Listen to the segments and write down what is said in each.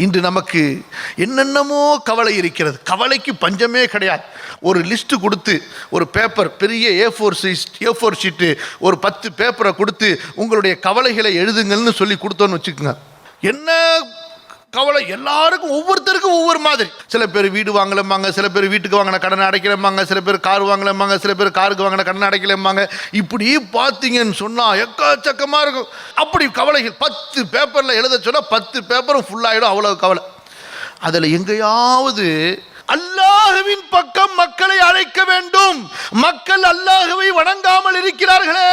இன்று நமக்கு என்னென்னமோ கவலை இருக்கிறது. கவலைக்கு பஞ்சமே கிடையாது. ஒரு லிஸ்ட்டு கொடுத்து, ஒரு பேப்பர், பெரிய A4 ஷீட்டு, ஒரு 10 பேப்பரை கொடுத்து உங்களுடைய கவலைகளை எழுதுங்கள்னு சொல்லி கொடுத்தோன்னு வச்சுக்கோங்க. என்ன கவலை எல்லாருக்கும் ஒவ்வொருத்தருக்கும் ஒவ்வொரு மாதிரி. சில பேர் வீடு வாங்கலம்பாங்க, சில பேர் வீட்டுக்கு வாங்கின கடனை அடைக்கலம்பாங்க, சில பேர் கார் வாங்கலம்பாங்க, சில பேர் காருக்கு வாங்கின கடனை அடைக்கலம்பாங்க. இப்படி பார்த்தீங்கன்னு சொன்னால் எக்கச்சக்கமாக இருக்கும். அப்படி கவலைகள் 10 பேப்பரில் எழுத சொன்னால் 10 பேப்பரும் ஃபுல்லாகிடும். அவ்வளோ கவலை. அதில் எங்கேயாவது அல்லாஹ்வின் பக்கம் மக்களை அழைக்க வேண்டும். மக்கள் அல்லாஹ்வை வணங்காமல் இருக்கிறார்களே,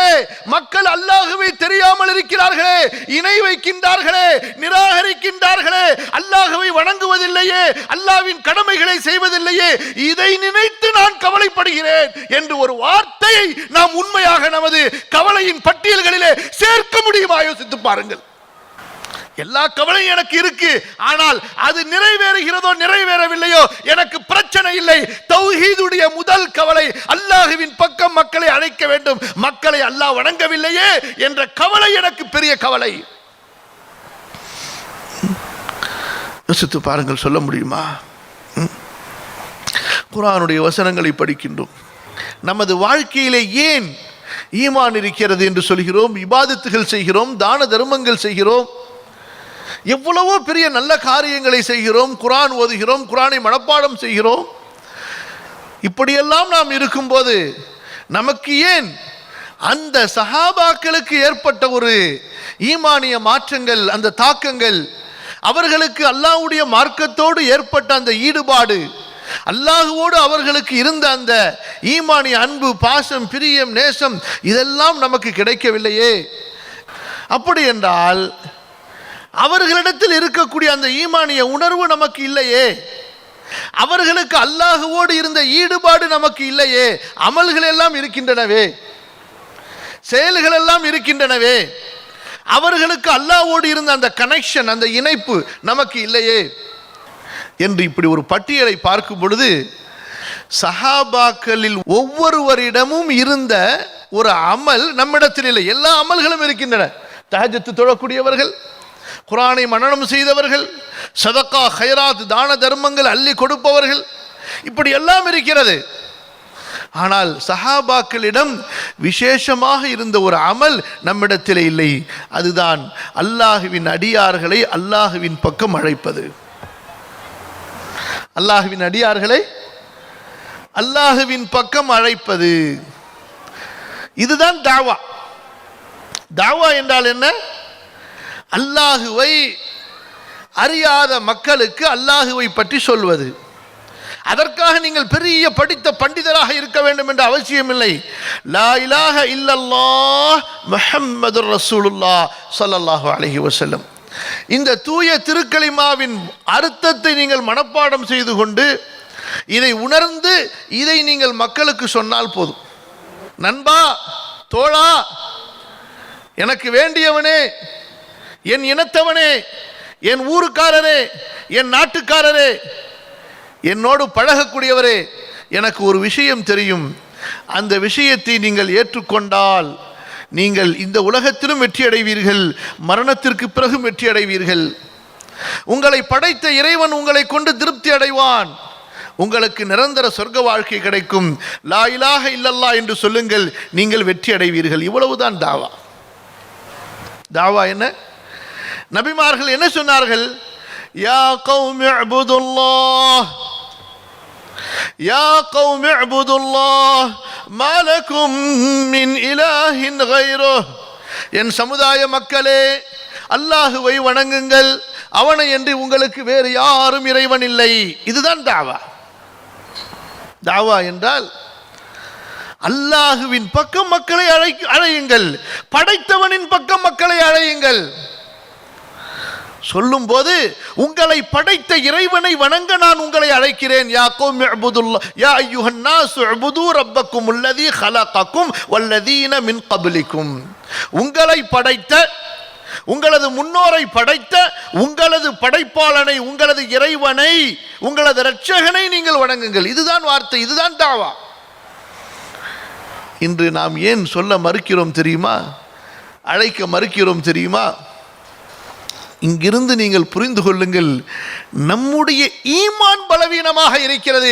மக்கள் அல்லாஹ்வை தெரியாமல் இருக்கிறார்களே, இணை வைக்கின்றார்களே, நிராகரிக்கின்றார்களே, அல்லாஹ்வை வணங்குவதில்லையே, அல்லாஹ்வின் கடமைகளை செய்வதில்லையே, இதை நினைத்து நான் கவலைப்படுகிறேன் என்று ஒரு வார்த்தையை நாம் உண்மையாக நமது கவலையின் பட்டியல்களிலே சேர்க்க முடியுமா? யோசித்து பாருங்கள். எல்லா கவலையும் எனக்கு இருக்கு, ஆனால் அது நிறைவேறுகிறதோ நிறைவேறவில்லையோ எனக்கு பிரச்சனை இல்லை. தௌஹீதுடைய முதல் கவலை அல்லாஹ்வின் பக்கம் மக்களை அழைக்க வேண்டும். மக்களை அல்லாஹ் வணங்கவில்லையே என்ற கவலை எனக்கு பெரிய கவலை. யோசித்து பாருங்கள், சொல்ல முடியுமா? குர்ஆனுடைய வசனங்களை படிக்கின்றோம். நமது வாழ்க்கையிலே ஏன் ஈமான் இருக்கிறது என்று சொல்கிறோம், இபாதத்துகள் செய்கிறோம், தான தர்மங்கள் செய்கிறோம், எவ்வளவோ பெரிய நல்ல காரியங்களை செய்கிறோம், குர்ஆன் ஓதுகிறோம், குர்ஆனை மனப்பாடம் செய்கிறோம். இப்படியெல்லாம் நாம் இருக்கும்போது நமக்கு ஏன் அந்த சஹாபாக்களுக்கு ஏற்பட்ட ஒரு ஈமானிய மாற்றங்கள், அந்த தாக்கங்கள், அவர்களுக்கு அல்லாஹ்வுடைய மார்க்கத்தோடு ஏற்பட்ட அந்த ஈடுபாடு, அல்லாஹ்வோடு அவர்களுக்கு இருந்த அந்த ஈமானிய அன்பு, பாசம், பிரியம், நேசம், இதெல்லாம் நமக்கு கிடைக்கவில்லையே? அப்படி என்றால் அவர்களிடத்தில் இருக்கக்கூடிய அந்த ஈமானிய உணர்வு நமக்கு இல்லையே, அவர்களுக்கு அல்லாஹ்வோடு இருந்த ஈடுபாடு நமக்கு இல்லையே. அமல்கள் எல்லாம் இருக்கின்றனவே, செயல்கள் எல்லாம் இருக்கின்றனவே, அவர்களுக்கு அல்லாஹ்வோடு இருந்த அந்த கனெக்ஷன், அந்த இணைப்பு நமக்கு இல்லையே என்று இப்படி ஒரு பட்டியலை பார்க்கும் பொழுது சஹாபாக்களில் ஒவ்வொருவரிடமும் இருந்த ஒரு அமல் நம்மிடத்தில் இல்லை. எல்லா அமல்களும் இருக்கின்றன. தஹஜ்ஜத் தொழக்கூடியவர்கள், குர்ஆனை மனனம் செய்தவர்கள், சதகா, கைராத், தான தர்மங்கள் அள்ளி கொடுப்பவர்கள், இப்படி எல்லாம் இருக்கிறது. ஆனால் சஹாபாக்களிடம் விசேஷமாக இருந்த ஒரு அமல் நம்மிடத்தில் இல்லை. அதுதான் அல்லாஹ்வின் அடியார்களை அல்லாஹ்வின் பக்கம் அழைப்பது. அல்லாஹ்வின் அடியார்களை அல்லாஹ்வின் பக்கம் அழைப்பது, இதுதான் தாவா. தாவா என்றால் என்ன? அல்லாஹுவை அறியாத மக்களுக்கு அல்லாஹுவை பற்றி சொல்வது. அதற்காக நீங்கள் பெரிய படித்த பண்டிதராக இருக்க வேண்டும் என்ற அவசியம் இல்லை. லா இலாஹ இல்லல்லாஹ் முஹம்மதுர் ரசூலுல்லாஹ் ஸல்லல்லாஹு அலைஹி வஸல்லம், இந்த தூய திருக்கலிமாவின் அர்த்தத்தை நீங்கள் மனப்பாடம் செய்து கொண்டு இதை உணர்ந்து இதை நீங்கள் மக்களுக்கு சொன்னால் போதும். நண்பா, தோழா, எனக்கு வேண்டியவனே, என் இனத்தவனே, என் ஊருக்காரரே, என் நாட்டுக்காரரே, என்னோடு பழகக்கூடியவரே, எனக்கு ஒரு விஷயம் தெரியும். அந்த விஷயத்தை நீங்கள் ஏற்றுக்கொண்டால் நீங்கள் இந்த உலகத்திலும் வெற்றி அடைவீர்கள், மரணத்திற்கு பிறகும் வெற்றி அடைவீர்கள். உங்களை படைத்த இறைவன் உங்களை கொண்டு திருப்தி அடைவான், உங்களுக்கு நிரந்தர சொர்க்க வாழ்க்கை கிடைக்கும். லா இலாஹ இல்லல்லாஹ் என்று சொல்லுங்கள், நீங்கள் வெற்றி அடைவீர்கள். இவ்வளவுதான் தாவா. தாவா என்ன? நபிமார்கள் என்ன சொன்னார்கள்? யா கௌமி இஅ்புதுல்லாஹ், யா கௌமி இஅ்புதுல்லாஹ் மா லகும் மின் இலாஹின் கைருஹ், என் சமுதாய மக்களே, அல்லாஹுவை வணங்குங்கள், அவனை என்று உங்களுக்கு வேறு யாரும் இறைவன் இல்லை. இதுதான் தாவா. தாவா என்றால் அல்லாஹுவின் பக்கம் மக்களை அழையுங்கள், படைத்தவனின் பக்கம் மக்களை அழையுங்கள். சொல்லும் போது உங்களை படைத்த இறைவனை வணங்க நான் உங்களை அழைக்கிறேன். யா கௌமி இஅ்புதுல்லாஹ் யா அய்யுஹன் நாஸ் இஅ்புது ரப்பக்கும் அல்லதீ ஹலகக்கும் வல்லதீன மின் கப்லிக்கும், உங்களை படைத்த, உங்களது முன்னோரை படைத்த உங்களது படைப்பாளனை, உங்களது இறைவனை, உங்களது இரட்சகனை நீங்கள் வணங்குங்கள். இதுதான் வார்த்தை, இதுதான் தாவா. இன்று நாம் ஏன் சொல்ல மறுக்கிறோம் தெரியுமா? அழைக்க மறுக்கிறோம் தெரியுமா? இங்கிருந்து நீங்கள் புரிந்து கொள்ளுங்கள், நம்முடைய ஈமான் பலவீனமாக இருக்கிறது.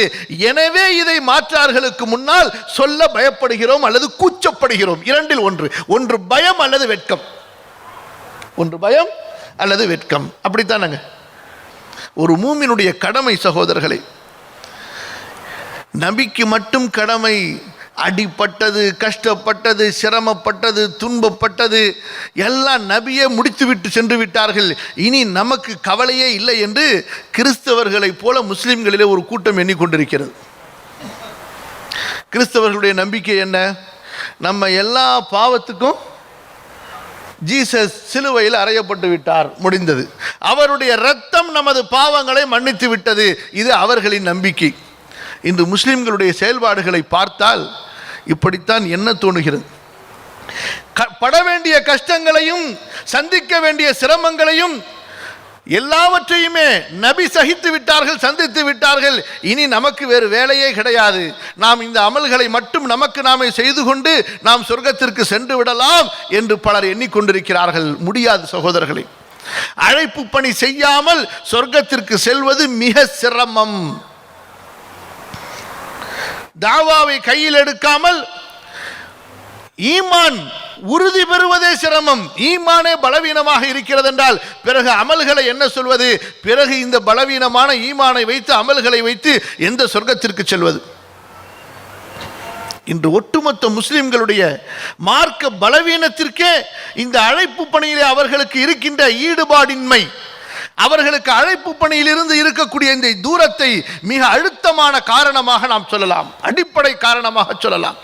எனவே இதை மாற்றார்களுக்கு முன்னால் சொல்ல பயப்படுகிறோம் அல்லது கூச்சப்படுகிறோம். இரண்டில் ஒன்று, ஒன்று பயம் அல்லது வெட்கம், ஒன்று பயம் அல்லது வெட்கம். அப்படித்தானங்க ஒரு மூமினுடைய கடமை சகோதரர்களே. நபிக்கு மட்டும் கடமை, அடிப்பட்டது, கஷ்டப்பட்டது, சிரமப்பட்டது, துன்பப்பட்டது எல்லாம் நபியே முடித்துவிட்டு சென்று விட்டார்கள், இனி நமக்கு கவலையே இல்லை என்று கிறிஸ்தவர்களைப் போல முஸ்லிம்களிலே ஒரு கூட்டம் எண்ணிக்கொண்டிருக்கிறது. கிறிஸ்தவர்களுடைய நம்பிக்கை என்ன? நம்ம எல்லா பாவத்துக்கும் ஜீசஸ் சிலுவையில் அறையப்பட்டு விட்டார், முடிந்தது. அவருடைய இரத்தம் நமது பாவங்களை மன்னித்து விட்டது. இது அவர்களின் நம்பிக்கை. இன்று முஸ்லிம்களுடைய செயல்பாடுகளை பார்த்தால் இப்படித்தான் என்ன தோணுகிறது. பட வேண்டிய கஷ்டங்களையும் சந்திக்க வேண்டிய சிரமங்களையும் எல்லாவற்றையுமே நபி சகித்து விட்டார்கள், சந்தித்து விட்டார்கள். இனி நமக்கு வேறு வேலையே கிடையாது. நாம் இந்த அமல்களை மட்டும் நமக்கு நாமே செய்து கொண்டு நாம் சொர்க்கத்திற்கு சென்று விடலாம் என்று பலர் எண்ணிக்கொண்டிருக்கிறார்கள். முடியாது சகோதரர்களே. அழைப்பு பணி செய்யாமல் சொர்க்கத்திற்கு செல்வது மிக சிரமம். தாவாவை கையில் எடுக்காமல் ஈமான் உறுதி பெறுவதே சிரமம். ஈமானே பலவீனமாக இருக்கிறது என்றால் பிறகு அமல்களை என்ன சொல்வது? பிறகு இந்த பலவீனமான ஈமானை வைத்து அமல்களை வைத்து எந்த சொர்க்கத்திற்கு செல்வது? இன்று ஒட்டுமொத்த முஸ்லிம்களுடைய மார்க்க பலவீனத்திற்கே இந்த அழைப்பு பணியிலே அவர்களுக்கு இருக்கின்ற ஈடுபாடின்மை, அவர்களுக்கு அழைப்பு பணியில் இருந்து இருக்கக்கூடிய இந்த தூரத்தை மிக அழுத்தமான காரணமாக நாம் சொல்லலாம், அடிப்படை காரணமாக சொல்லலாம்.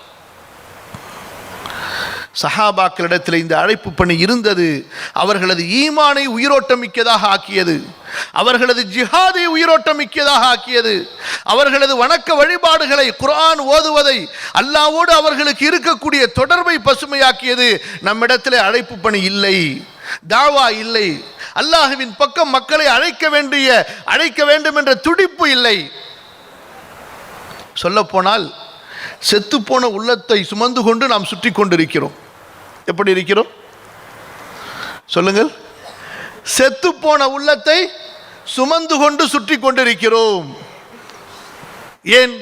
சஹாபாக்களிடத்தில் இந்த அழைப்பு பணி இருந்தது. அவர்களது ஈமானை உயிரோட்டம் மிக்கதாக ஆக்கியது, அவர்களது ஜிஹாதை உயிரோட்டம் மிக்கதாக ஆக்கியது, அவர்களது வணக்க வழிபாடுகளை, குர்ஆன் ஓதுவதை, அல்லாஹ்வோடு அவர்களுக்கு இருக்கக்கூடிய தொடர்பை பசுமையாக்கியது. நம்மிடத்தில் அழைப்பு பணி இல்லை, தாவா இல்லை, அல்லாஹ்வின் பக்கம் மக்களை அழைக்க வேண்டும் என்ற துடிப்பு இல்லை. சொல்ல போனால் செத்துப்போன உள்ளத்தை சுமந்து கொண்டு நாம் சுற்றி கொண்டிருக்கிறோம். எப்படி இருக்கிறோம் சொல்லுங்கள்? செத்துப்போன உள்ளத்தை சுமந்து கொண்டு சுற்றி கொண்டிருக்கிறோம். ஏன்?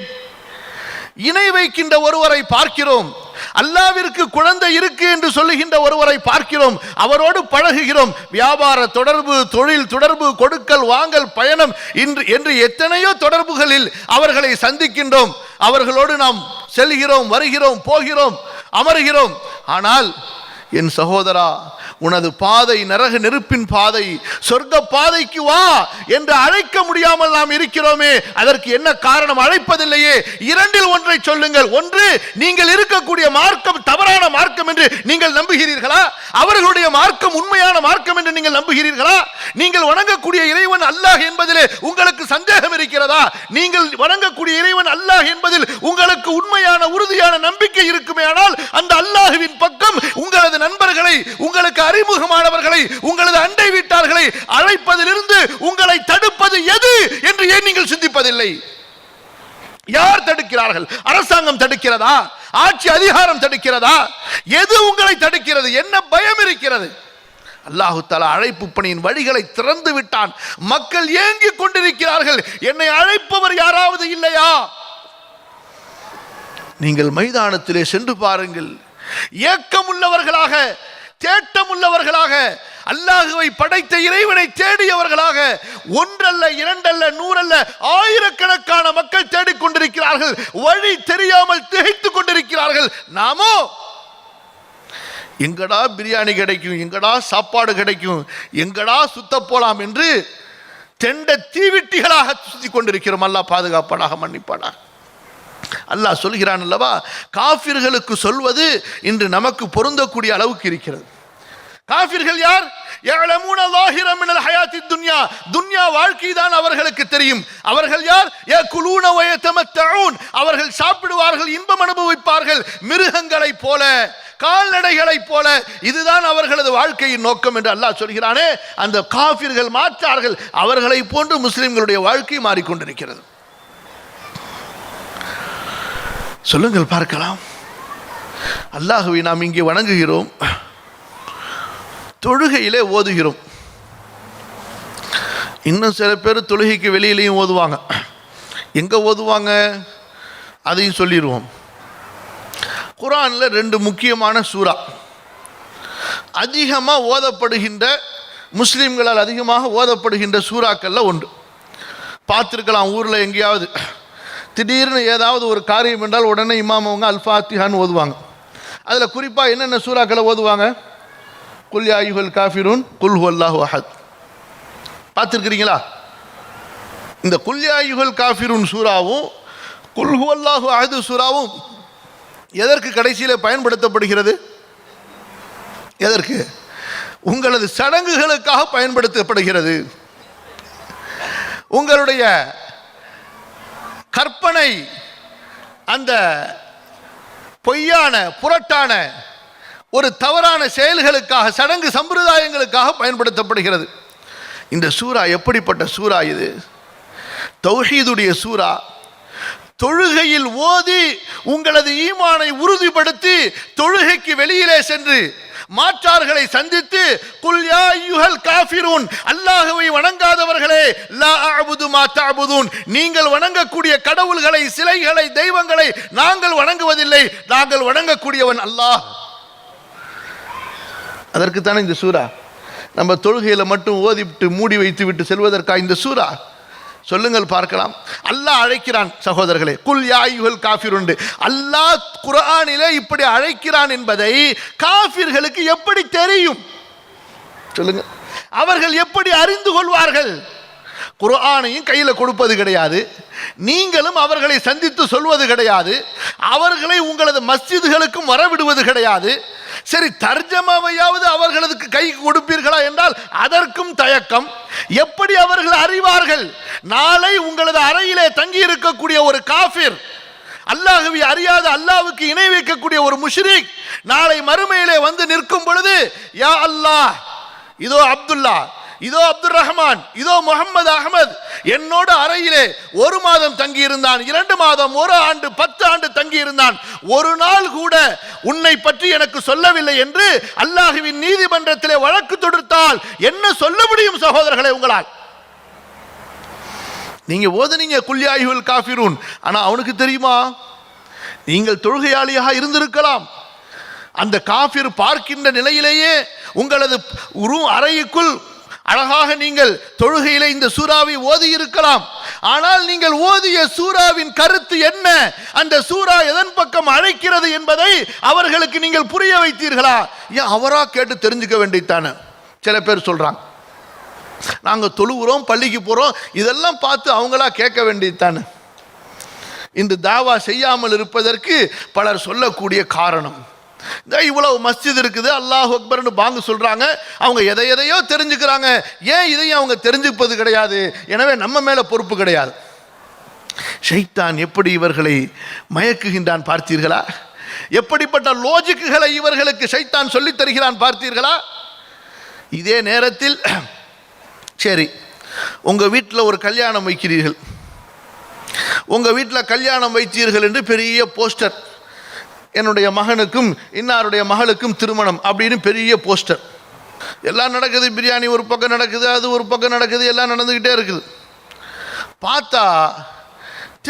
இணை வைக்கின்ற ஒருவரை பார்க்கிறோம், அல்லாவிற்கு குழந்தை இருக்கு என்று சொல்லுகின்ற ஒருவரை பார்க்கிறோம், அவரோடு பழகுகிறோம், வியாபார தொடர்பு, தொழில் தொடர்பு, கொடுக்கல் வாங்கல், பயணம் என்று எத்தனையோ தொடர்புகளில் அவர்களை சந்திக்கின்றோம், அவர்களோடு நாம் செல்கிறோம், வருகிறோம், போகிறோம், அமர்கிறோம். ஆனால் என் சகோதரா, உனது பாதை நரக நெருப்பின் பாதை, சொர்க்க பாதைக்கு வா என்று அழைக்க முடியாமல் நாம் இருக்கிறோமே, அதற்கு என்ன காரணம்? அழைப்பதில்லையே. இரண்டில் ஒன்றை சொல்லுங்கள். ஒன்று, நீங்கள் இருக்கக்கூடிய மார்க்கம் தவறான மார்க்கம் என்று நீங்கள் நம்புகிறீர்களா? அவர்களுடைய மார்க்கம் உண்மையான மார்க்கம் என்று நீங்கள் நம்புகிறீர்களா? நீங்கள் வணங்கக்கூடிய இறைவன் அல்லாஹ் என்பதிலே உங்களுக்கு சந்தேகம் இருக்கிறதா? நீங்கள் வணங்கக்கூடிய இறைவன் அல்லாஹ் என்பதில் உங்களுக்கு உண்மையான உறுதியான நம்பிக்கை இருக்குமே ஆனால் அந்த அல்லாஹ்வின் பக்கம் உங்களது நண்பர்களை, உங்களுக்கு அறிமுகமானவர்களை, உங்களது அண்டை வீட்டார்களை அழைப்பதிலிருந்து உங்களை தடுப்பது எது என்று ஏன் நீங்கள் சிந்திப்பதில்லை? யார் தடுக்கிறார்கள்? அரசாங்கம் தடுக்கிறதா? ஆட்சி அதிகாரம் தடுக்கிறதா? எது உங்களை தடுக்கிறது? என்ன பயம் இருக்கிறது? அல்லாஹு தஆலா அழைப்பு பணியின் வழிகளை திறந்து விட்டான். மக்கள் ஏங்கிக் கொண்டிருக்கிறார்கள், என்னை அழைப்பவர் யாராவது இல்லையா? நீங்கள் மைதானத்திலே சென்று பாருங்கள். ஏக்கமுள்ளவர்களாக, தேட்டமுள்ளவர்களாக, அல்லாஹுவை படைத்த இறைவனை தேடியவர்களாக, ஒன்றல்ல, இரண்டல்ல, நூறல்ல, ஆயிரக்கணக்கான மக்கள் தேடிக்கொண்டிருக்கிறார்கள். வழி தெரியாமல் திகைத்துக் கொண்டிருக்கிறார்கள். நாமோ எங்கடா பிரியாணி கிடைக்கும், எங்கடா சாப்பாடு கிடைக்கும், எங்கடா சுத்த போலாம் என்று தெண்ட தீவிட்டிகளாக சுத்தி கொண்டிருக்கிறோம். அல்லாஹ் பாதுகாப்பானாக, மன்னிப்பானாக. அல்லாஹ் சொல்கிறான் அல்லவா, காஃபிர்களுக்கு சொல்வது இன்று நமக்கு பொருந்தக்கூடிய அளவுக்கு இருக்கிறது. காஃபிர்கள் யார்? யஅலமூன ஸாஹிரன் மினல் ஹயாத்தித் துன்யா, துன்யா வாழ்க்கை தான் அவர்களுக்கு தெரியும். அவர்கள் யார்? யகுலூன வ யதமத்தஊன், அவர்கள் சாப்பிடுவார்கள், இன்பம் அனுபவிப்பார்கள், மிருகங்களைப் போல, கால்நடைகளைப் போல. இதுதான் அவர்களது வாழ்க்கையின் நோக்கம் என்று அல்லாஹ் சொல்கிறானே. அந்த காஃபிர்கள் மாற்றார்கள், அவர்களை போன்று முஸ்லிம்களுடைய வாழ்க்கை மாறிக்கொண்டிருக்கிறது. சொல்லுங்கள் பார்க்கலாம். அல்லாஹுவை நாம் இங்கே வணங்குகிறோம், தொழுகையிலே ஓதுகிறோம். இன்னும் சில பேர் தொழுகைக்கு வெளியிலையும் ஓதுவாங்க. எங்கே ஓதுவாங்க அதையும் சொல்லிடுவோம். குர்ஆனில் 2 முக்கியமான சூரா அதிகமாக ஓதப்படுகின்ற, முஸ்லீம்களால் அதிகமாக ஓதப்படுகின்ற சூறாக்களில் ஒன்று. பார்த்துருக்கலாம், ஊரில் எங்கேயாவது திடீர்னு ஏதாவது ஒரு காரியம் என்றால் உடனே இமாம் அவங்க அல்-ஃபாத்திஹான்னு ஓதுவாங்க. அதில் குறிப்பாக என்னென்ன சூறாக்களை ஓதுவாங்க? குல் யா அய்யுஹல் காஃபிரூன், குல் ஹுவல்லாஹு அஹத். பார்த்துருக்கிறீங்களா? இந்த குல் யா அய்யுஹல் காஃபிரூன் சூறாவும் குல் ஹுவல்லாஹு அஹத் சூறாவும் எதற்கு கடைசியில் பயன்படுத்தப்படுகிறது? எதற்கு? உங்களது சடங்குகளுக்காக பயன்படுத்தப்படுகிறது. உங்களுடைய கற்பனை அந்த பொய்யான புரட்டான ஒரு தவறான செயல்களுக்காக, சடங்கு சம்பிரதாயங்களுக்காக பயன்படுத்தப்படுகிறது. இந்த சூரா எப்படிப்பட்ட சூரா? இது தௌஹீதுடைய சூரா. தொழுகையில் ஓதி உங்களது ஈமானை உறுதிப்படுத்தி தொழுகைக்கு வெளியிலே சென்று மாற்றார்களை சந்தித்து குல் யா அய்யுஹல் காஃபிரூன், அல்லாஹ்வை வணங்காதவர்களே, லா அஅபுது மா தஅபுதூன், நீங்கள் வணங்கக்கூடிய கடவுள்களை, சிலைகளை, தெய்வங்களை நாங்கள் வணங்குவதில்லை, நாங்கள் வணங்கக்கூடியவன் அல்லாஹ். அதற்கு தானே இந்த சூரா. நம்ம தொழுகையில மட்டும் ஓதிவிட்டு மூடி வைத்து விட்டு செல்வதற்கா இந்த சூரா? சொல்லுங்கள் பார்க்கலாம். அல்லாஹ் அழைக்கிறான் சகோதரர்களே, குல் யா அய்யுஹல் காஃபிரூன். அல்லாஹ் குர்ஆனிலே இப்படி அழைக்கிறான் என்பதை காஃபிர்களுக்கு எப்படி தெரியும்? சொல்லுங்க, அவர்கள் எப்படி அறிந்து கொள்வார்கள்? குர்ஆனையும் கையில் கொடுப்பது கிடையாது, நீங்களும் அவர்களை சந்தித்து சொல்வது கிடையாது, அவர்களை உங்களது மஸ்ஜிதுகளுக்கும் வரவிடுவது கிடையாது. சரி, தர்ஜமாவையாவது அவர்களுக்கு கை கொடுப்பீர்களா என்றால் அதற்கும் தயக்கம். எப்படி அவர்கள் அறிவார்கள்? நாளை உங்களது அறையிலே தங்கி இருக்கக்கூடிய ஒரு காஃபிர், அல்லாஹ்வை அறியாத, அல்லாஹ்வுக்கு இணை வைக்கக்கூடிய ஒரு முஷ்ரிக் நாளை மறுமையிலே வந்து நிற்கும் பொழுது, யா அல்லாஹ், இதோ அப்துல்லா, இதோ அப்துல் ரஹ்மான், இதோ முகமது அஹமத் என்னோட அறையிலே 1 மாதம் தங்கி இருந்தான், 2 மாதம், 1 ஆண்டு, 10 ஆண்டு தங்கி இருந்தான், ஒரு நாள் கூட உன்னை பற்றி எனக்கு சொல்லவில்லை என்று அல்லாஹ்வின் நீதிமன்றத்திலே வழக்கு தொடுத்தால் என்ன சொல்ல முடியும் சகோதரர்களே உங்களால்? நீங்க ஓதுனீங்க குல் யா அய்யுஹல் காஃபிரூன், ஆனா அவனுக்கு தெரியுமா? நீங்கள் தொழுகையாளியாக இருந்திருக்கலாம், அந்த காஃபிர் பார்க்கின்ற நிலையிலேயே உங்களது அறைக்குள் அழகாக நீங்கள் தொழுகையிலே இந்த சூறாவை ஓதி இருக்கலாம். ஆனால் நீங்கள் ஓதிய சூறாவின் கருத்து என்ன, அந்த சூறா எதன் பக்கம் அழைக்கிறது என்பதை அவர்களுக்கு நீங்கள் புரிய வைத்தீர்களா? ஏன் அவரா கேட்டு தெரிஞ்சுக்க வேண்டியதானே? சில பேர் சொல்றாங்க, நாங்கள் தொழுகிறோம், பள்ளிக்கு போறோம், இதெல்லாம் பார்த்து அவங்களா கேட்க வேண்டியதானே. இந்த தாவா செய்யாமல் இருப்பதற்கு பலர் சொல்லக்கூடிய காரணம், இவ்வளவு மஸ்ஜித் இருக்குது, அல்லாஹ் அக்பர்னு பாங்கு சொல்றாங்க, அவங்க எதையோ தெரிஞ்சுக்கிறாங்க, ஏன் இதையும் அவங்க தெரிஞ்சுப்பது கிடையாது, எனவே நம்ம மேல பொறுப்பு கிடையாது. ஷைத்தான் எப்படி இவர்களை மயக்குகின்றான் பார்த்தீர்களா? எப்படிப்பட்ட லாஜிக்குகளை இவர்களுக்கு ஷைத்தான் சொல்லித் தருகிறான் பார்த்தீர்களா? இதே நேரத்தில் சரி, உங்க வீட்டில் ஒரு கல்யாணம் வைக்கிறீர்கள், உங்க வீட்டில் கல்யாணம் வைத்தீர்கள் என்று பெரிய போஸ்டர், என்னுடைய மகனுக்கும் இன்னாருடைய மகளுக்கும் திருமணம் அப்படின்னு பெரிய போஸ்டர் எல்லாம் நடக்குது. பிரியாணி ஒரு பக்கம் நடக்குது, அது ஒரு பக்கம் நடக்குது, எல்லாம் நடந்துக்கிட்டே இருக்குது. பார்த்தா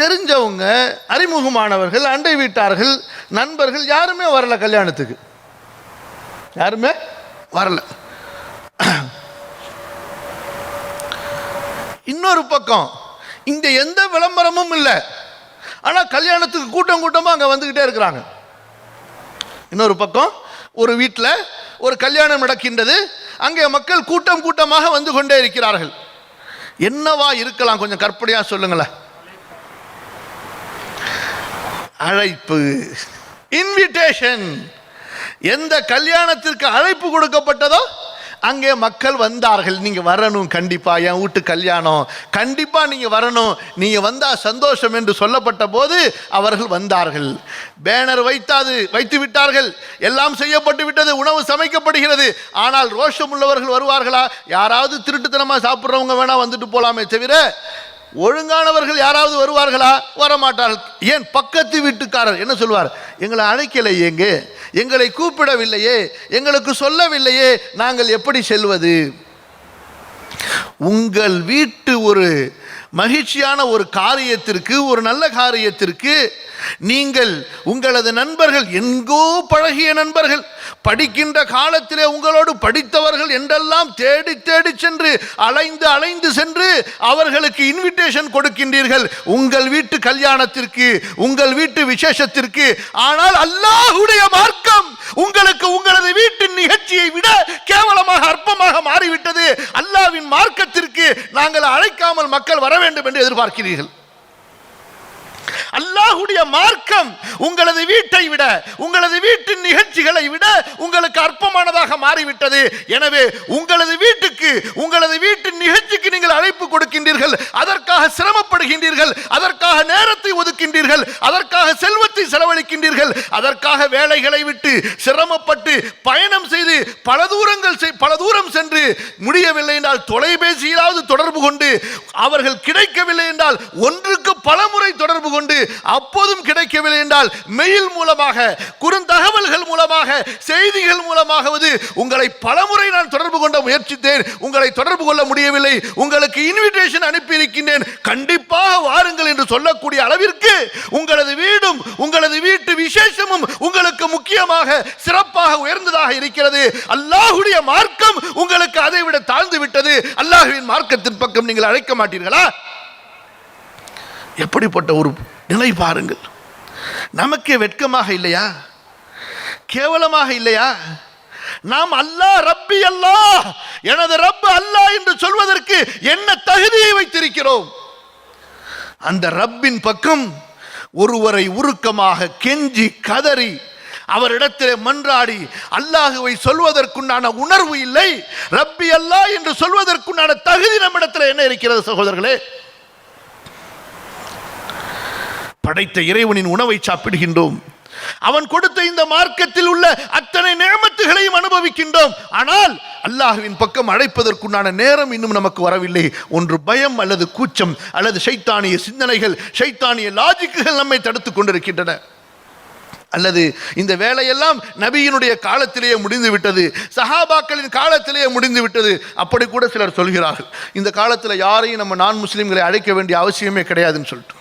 தெரிஞ்சவங்க, அறிமுகமானவர்கள், அண்டை வீட்டார்கள், நண்பர்கள் யாருமே வரல, கல்யாணத்துக்கு யாருமே வரல. இன்னொரு பக்கம் இங்க எந்த விளம்பரமும் இல்லை, ஆனா கல்யாணத்துக்கு கூட்டம் கூட்டமா அங்க வந்துகிட்டே இருக்கிறாங்க. இன்னொரு பக்கம் ஒரு வீட்டில் ஒரு கல்யாணம் நடக்கின்றது, அங்கே மக்கள் கூட்டம் கூட்டமாக வந்து கொண்டே இருக்கிறார்கள். என்னவா இருக்கலாம்? கொஞ்சம் கற்பனையா சொல்லுங்களேன். அழைப்பு, இன்விடேஷன். எந்த கல்யாணத்திற்கு அழைப்பு கொடுக்கப்பட்டதோ அங்கே மக்கள் வந்தார்கள். நீங்க வரணும், கண்டிப்பா என் வீட்டு கல்யாணம், கண்டிப்பா நீங்க வரணும், நீங்க வந்தா சந்தோஷம் என்று சொல்லப்பட்ட போது அவர்கள் வந்தார்கள். பேனர் வைத்து விட்டார்கள், எல்லாம் செய்யப்பட்டு விட்டது, உணவு சமைக்கப்படுகிறது. ஆனால் ரோஷம் உள்ளவர்கள் வருவார்களா? யாராவது திருட்டுத்தனமா சாப்பிட்றவங்க வேணா வந்துட்டு போலாமே தவிர ஒழுங்கானவர்கள் யாராவது வருவார்களா? வரமாட்டார்கள். ஏன்? பக்கத்து வீட்டுக்காரர் என்ன சொல்வார்? எங்களை அழைக்கலையே, எங்களை கூப்பிடவில்லையே, எங்களுக்கு சொல்லவில்லையே, நாங்கள் எப்படி செல்வது? உங்கள் வீட்டு ஒரு மகிழ்ச்சியான ஒரு காரியத்திற்கு, ஒரு நல்ல காரியத்திற்கு நீங்கள் உங்களது நண்பர்கள், எங்கோ பழகிய நண்பர்கள், படிக்கின்ற காலத்திலே உங்களோடு படித்தவர்கள் என்றெல்லாம் தேடி தேடி சென்று அலைந்து சென்று அவர்களுக்கு இன்விடேஷன் கொடுக்கின்றீர்கள் உங்கள் வீட்டு கல்யாணத்திற்கு, உங்கள் வீட்டு விசேஷத்திற்கு. ஆனால் அல்லாஹ்வுடைய மார்க்கம் உங்களுக்கு உங்களது வீட்டின் நிகழ்ச்சியை விட கேவலமாக, அற்பமாக மாறிவிட்டது. அல்லாஹ்வின் மார்க்கத்திற்கு நாங்கள் அழைக்காமல் மக்கள் வர வேண்டும் என்று எதிர்பார்க்கிறீர்கள். அல்லாஹ்வுடைய மார்க்கம் உங்களது வீட்டை விட, உங்களது வீட்டின் நிகழ்ச்சிகளை விட உங்களுக்கு அற்பமானதாக மாறிவிட்டது. எனவே உங்களது வீட்டுக்கு, உங்களது வீட்டின் நிகழ்ச்சிக்கு நீங்கள் அழைப்பு கொடுக்கின்றீர்கள், அதற்காக சிரமப்படுகின்றீர்கள், அதற்காக நேரத்தை ஒதுக்கின்றீர்கள், அதற்காக செல்வத்தை செலவழிக்கின்றீர்கள், அதற்காக வேலைகளை விட்டு சிரமப்பட்டு பயணம் செய்து பல தூரம் சென்று முடியவில்லை என்றால் தொலைபேசியிலாவது தொடர்பு கொண்டு, அவர்கள் கிடைக்கவில்லை என்றால் ஒன்றுக்கு பல முறை தொடர்பு கொண்டு, அப்போதும் கிடைக்கவில்லை என்றால் மெயில் மூலமாக, குறுந்தகவல்கள் மூலமாக, செய்திகள் மூலமாகவது உங்களை பலமுறை நான் தொடர்பு கொள்ள முயற்சித்தேன், உங்களை தொடர்பு கொள்ள முடியவில்லை, உங்களுக்கு இன்விடேஷன் அனுப்பியிருக்கின்றேன், கண்டிப்பாக வாருங்கள் என்று சொல்லக்கூடிய அளவிற்கு உங்களது வீடும் உங்களது வீட்டு விசேஷமும் உங்களுக்கு முக்கியமாக, சிறப்பாக, உயர்ந்ததாக இருக்கிறது. அல்லாஹ்வுடைய மார்க்கம் உங்களுக்கு அதை விட தாழ்ந்து விட்டது. அல்லாஹ்வின் மார்க்கத்தின் பக்கம் நீங்கள் அழைக்க மாட்டீர்களா? எப்படிப்பட்ட ஒரு நிலை பாருங்கள். நமக்கே வெட்கமாக இல்லையா? கேவலமாக இல்லையா? நாம் அல்லாஹ், ரப்பி அல்லாஹ், எனது ரப்பு அல்லாஹ் என்று சொல்வதற்கு என்ன தகுதியை வைத்திருக்கிறோம்? அந்த ரப்பின் பக்கம் ஒருவரை உருக்கமாக கெஞ்சி கதறி அவரிடத்திலே மன்றாடி அல்லாஹுவை சொல்வதற்குண்டான உணர்வு இல்லை. ரப்பி அல்லாஹ் என்று சொல்வதற்குண்டான தகுதி நம்மிடத்தில் என்ன இருக்கிறது சகோதரர்களே? படைத்த இறைவனின் உணவை சாப்பிடுகின்றோம், அவன் கொடுத்த இந்த மார்க்கத்தில் உள்ள அத்தனை நேமத்துகளையும் அனுபவிக்கின்றோம். ஆனால் அல்லாஹ்வின் பக்கம் அழைப்பதற்குண்டான நேரம் இன்னும் நமக்கு வரவில்லை. ஒன்று பயம், அல்லது கூச்சம், அல்லது ஷைத்தானிய சிந்தனைகள், ஷைத்தானிய லாஜிக்குகள் நம்மை தடுத்துக் கொண்டிருக்கின்றன. அல்லது இந்த வேலையெல்லாம் நபியினுடைய காலத்திலேயே முடிந்து விட்டது, சஹாபாக்களின் காலத்திலேயே முடிந்து விட்டது. அப்படி கூட சிலர் சொல்கிறார்கள், இந்த காலத்தில் யாரையும் நம்ம நான் முஸ்லிம்களை அழைக்க வேண்டிய அவசியமே கிடையாதுன்னு சொல்லிட்டு.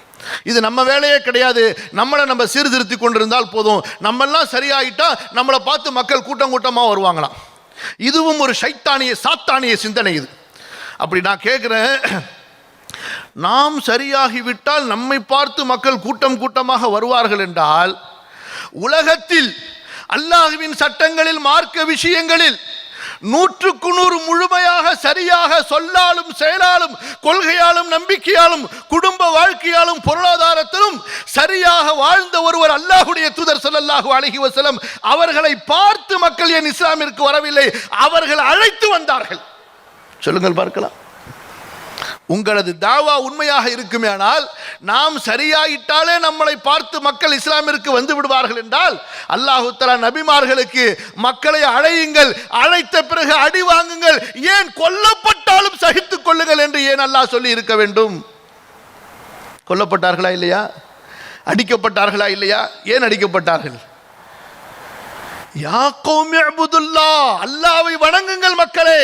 இது நம்ம வேலையே கிடையாது, நம்மளை நம்ம சீர்திருத்தி கொண்டிருந்தால் போதும், நம்மெல்லாம் சரியாயிட்டா நம்மளை பார்த்து மக்கள் கூட்டம் கூட்டமாக வருவாங்களாம். இதுவும் ஒரு ஷைத்தானிய, சாத்தானிய சிந்தனை இது. அப்படி நான் கேட்குறேன், நாம் சரியாகிவிட்டால் நம்மை பார்த்து மக்கள் கூட்டம் கூட்டமாக வருவார்கள் என்றால், உலகத்தில் அல்லாஹ்வின் சட்டங்களில், மார்க்க விஷயங்களில் 100% முழுமையாக சரியாக சொல்லாலும் செயலாலும் கொள்கையாலும் நம்பிக்கையாலும் குடும்ப வாழ்க்கையாலும் பொருளாதாரத்திலும் சரியாக வாழ்ந்த ஒருவர் அல்லாஹ்வுடைய தூதர் ஸல்லல்லாஹு அலைஹி வஸல்லம் அவர்களை பார்த்து மக்கள் ஏன் இஸ்லாமிற்கு வரவில்லை? அவர்கள் அழைத்து வந்தார்கள். சொல்லுங்கள் பார்க்கலாம். உங்களது தாவா உண்மையாக இருக்குமேனால், நாம் சரியாயிட்டாலே நம்மளை பார்த்து மக்கள் இஸ்லாமிற்கு வந்து விடுவார்கள் என்றால், அல்லாஹ் தஆலா நபிமார்களுக்கு மக்களை அழையுங்கள், அழைத்த பிறகு அடி வாங்குங்கள், ஏன் கொல்லப்பட்டாலும் சகித்துக் கொள்ளுங்கள் என்று ஏன் அல்லாஹ் சொல்லி இருக்க வேண்டும்? கொல்லப்பட்டார்களா இல்லையா? அடிக்கப்பட்டார்களா இல்லையா? ஏன் அடிக்கப்பட்டார்கள்? யா கௌமி இஅ்புதுல்லாஹ், அல்லாஹ்வை வணங்குங்கள் மக்களே.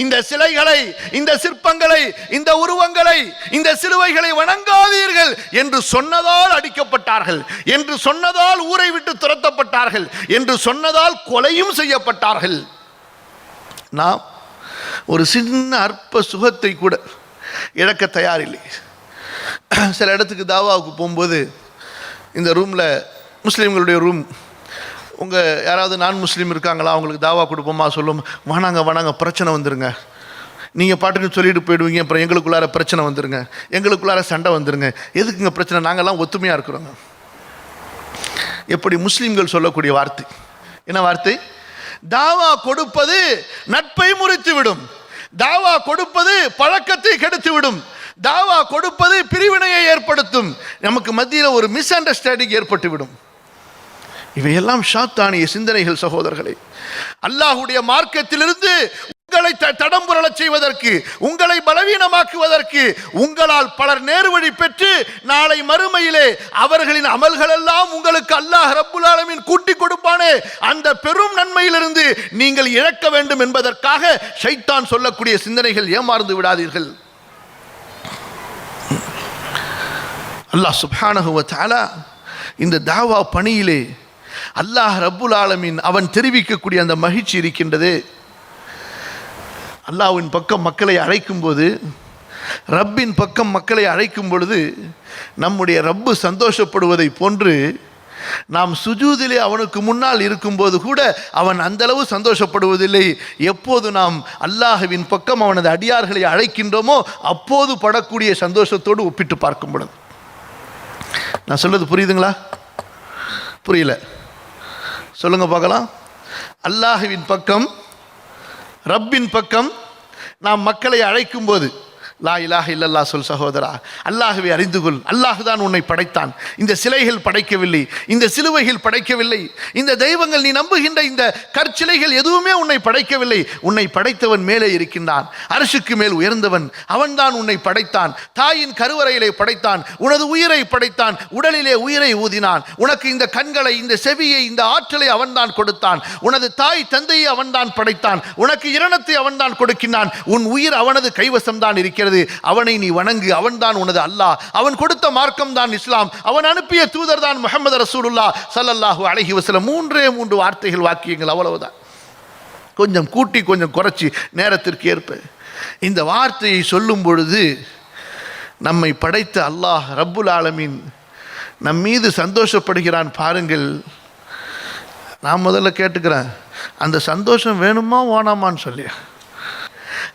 இந்த சிலைகளை, இந்த சிற்பங்களை, இந்த உருவங்களை, இந்த சிலுவைகளை வணங்காதீர்கள் என்று சொன்னதால் அடிக்கப்பட்டார்கள், என்று சொன்னதால் ஊரை விட்டு துரத்தப்பட்டார்கள், என்று சொன்னதால் கொலையும் செய்யப்பட்டார்கள். நாம் ஒரு சின்ன அற்ப சுகத்தை கூட இழக்க தயாரில்லை. சில இடத்துக்கு தாவாவுக்கு போகும்போது, இந்த ரூமில் முஸ்லீம்களுடைய ரூம், உங்கள் யாராவது நான் முஸ்லீம் இருக்காங்களா, அவங்களுக்கு தாவா கொடுப்போமா? சொல்லும், வணங்க பிரச்சனை வந்துருங்க, நீங்கள் பாட்டுக்கு சொல்லிட்டு போயிடுவீங்க, அப்புறம் எங்களுக்குள்ளார பிரச்சனை வந்துருங்க, எங்களுக்குள்ளார சண்டை வந்துருங்க, எதுக்குங்க பிரச்சனை, நாங்கள்லாம் ஒத்துமையாக இருக்கிறோங்க. எப்படி முஸ்லீம்கள் சொல்லக்கூடிய வார்த்தை என்ன வார்த்தை? தாவா கொடுப்பது நட்பை முறித்துவிடும், தாவா கொடுப்பது பழக்கத்தை கெடுத்துவிடும், தாவா கொடுப்பது பிரிவினையை ஏற்படுத்தும், நமக்கு மத்தியில் ஒரு மிஸ் அண்டர்ஸ்டாண்டிங் ஏற்பட்டுவிடும். இவையெல்லாம் ஷாத்தானிய சிந்தனைகள் சகோதரர்களே. அல்லாஹ்வுடைய மார்க்கத்திலிருந்து உங்களை தடம் புரளச் செய்வதற்கு, உங்களை பலவீனமாக்குவதற்கு, உங்களால் பலர் நேர்வழி பெற்று நாளை மறுமையிலே அவர்களின் அமல்கள் எல்லாம் உங்களுக்கு அல்லாஹ் ரப்புல் ஆலமீன் கூட்டி கொடுப்பானே, அந்த பெரும் நன்மையிலிருந்து நீங்கள் இழக்க வேண்டும் என்பதற்காக ஷைத்தான் சொல்லக்கூடிய சிந்தனைகள் ஏமாந்து விடாதீர்கள். அல்லாஹ் சுப்ஹானஹு வ தஆலா இந்த தாவா பணியிலே அல்லாஹ் ரப்புல் ஆலமீன் அவன் தெரிவிக்கக்கூடிய அந்த மகிழ்ச்சி இருக்கின்றது. அல்லாஹ்வின் பக்கம் மக்களை அழைக்கும் போது, ரப்பின் பக்கம் மக்களை அழைக்கும் பொழுது நம்முடைய ரப்பு சந்தோஷப்படுவதை போன்று நாம் சுஜூதிலே அவனுக்கு முன்னால் இருக்கும்போது கூட அவன் அந்தளவு சந்தோஷப்படுவதில்லை. எப்போது நாம் அல்லாஹ்வின் பக்கம் அவனது அடியார்களை அழைக்கின்றோமோ அப்போது படக்கூடிய சந்தோஷத்தோடு ஒப்பிட்டு பார்க்கும் பொழுது. நான் சொல்றது புரியுதுங்களா? புரியல சொல்லுங்க பார்க்கலாம். அல்லாஹ்வின் பக்கம், ரப்பின் பக்கம் நாம் மக்களை அழைக்கும் போது, லா இலாஹ இல்லல்லாஹ் சொல் சகோதரா, அல்லாஹ்வை அறிந்து கொள், அல்லாஹ் தான் உன்னை படைத்தான், இந்த சிலைகள் படைக்கவில்லை, இந்த சிலுவைகள் படைக்கவில்லை, இந்த தெய்வங்கள் நீ நம்புகின்ற இந்த கற்சிலைகள் எதுவுமே உன்னை படைக்கவில்லை, உன்னை படைத்தவன் மேலே இருக்கின்றான், அர்ஷுக்கு மேல் உயர்ந்தவன், அவன்தான் உன்னை படைத்தான், தாயின் கருவறையிலே படைத்தான், உனது உயிரை படைத்தான், உடலிலே உயிரை ஊதினான், உனக்கு இந்த கண்களை, இந்த செவியை, இந்த ஆற்றலை அவன்தான் கொடுத்தான், உனது தாய் தந்தையை அவன்தான் படைத்தான், உனக்கு இரணத்தை அவன்தான் கொடுக்கின்றான், உன் உயிர் அவனது கைவசம்தான் இருக்கிறது, அவனை நீ வணங்கு, அவன்தான் உனது அல்லாஹ், அவன் கொடுத்த மார்க்கம் தான் இஸ்லாம், அவன் அனுப்பிய தூதர் தான் முஹம்மது ரசூலுல்லாஹ் ஸல்லல்லாஹு அலைஹி வஸல்லம். மூன்றே வார்த்தைகள், வாக்கியங்கள், அவ்வளவுதான். கொஞ்சம் கூட்டி கொஞ்சம் குறைச்சி நேரத்திற்கு ஏற்ப இந்த வார்த்தையை சொல்லும் பொழுது நம்மை படைத்த அல்லாஹ் ரப்புல் ஆலமீன் நம் மீது சந்தோஷப்படுகிறான் பாருங்கள். நான் முதல்ல கேட்டுக்கிறேன், அந்த சந்தோஷம் வேணுமா வேணாமான்னு சொல்லி.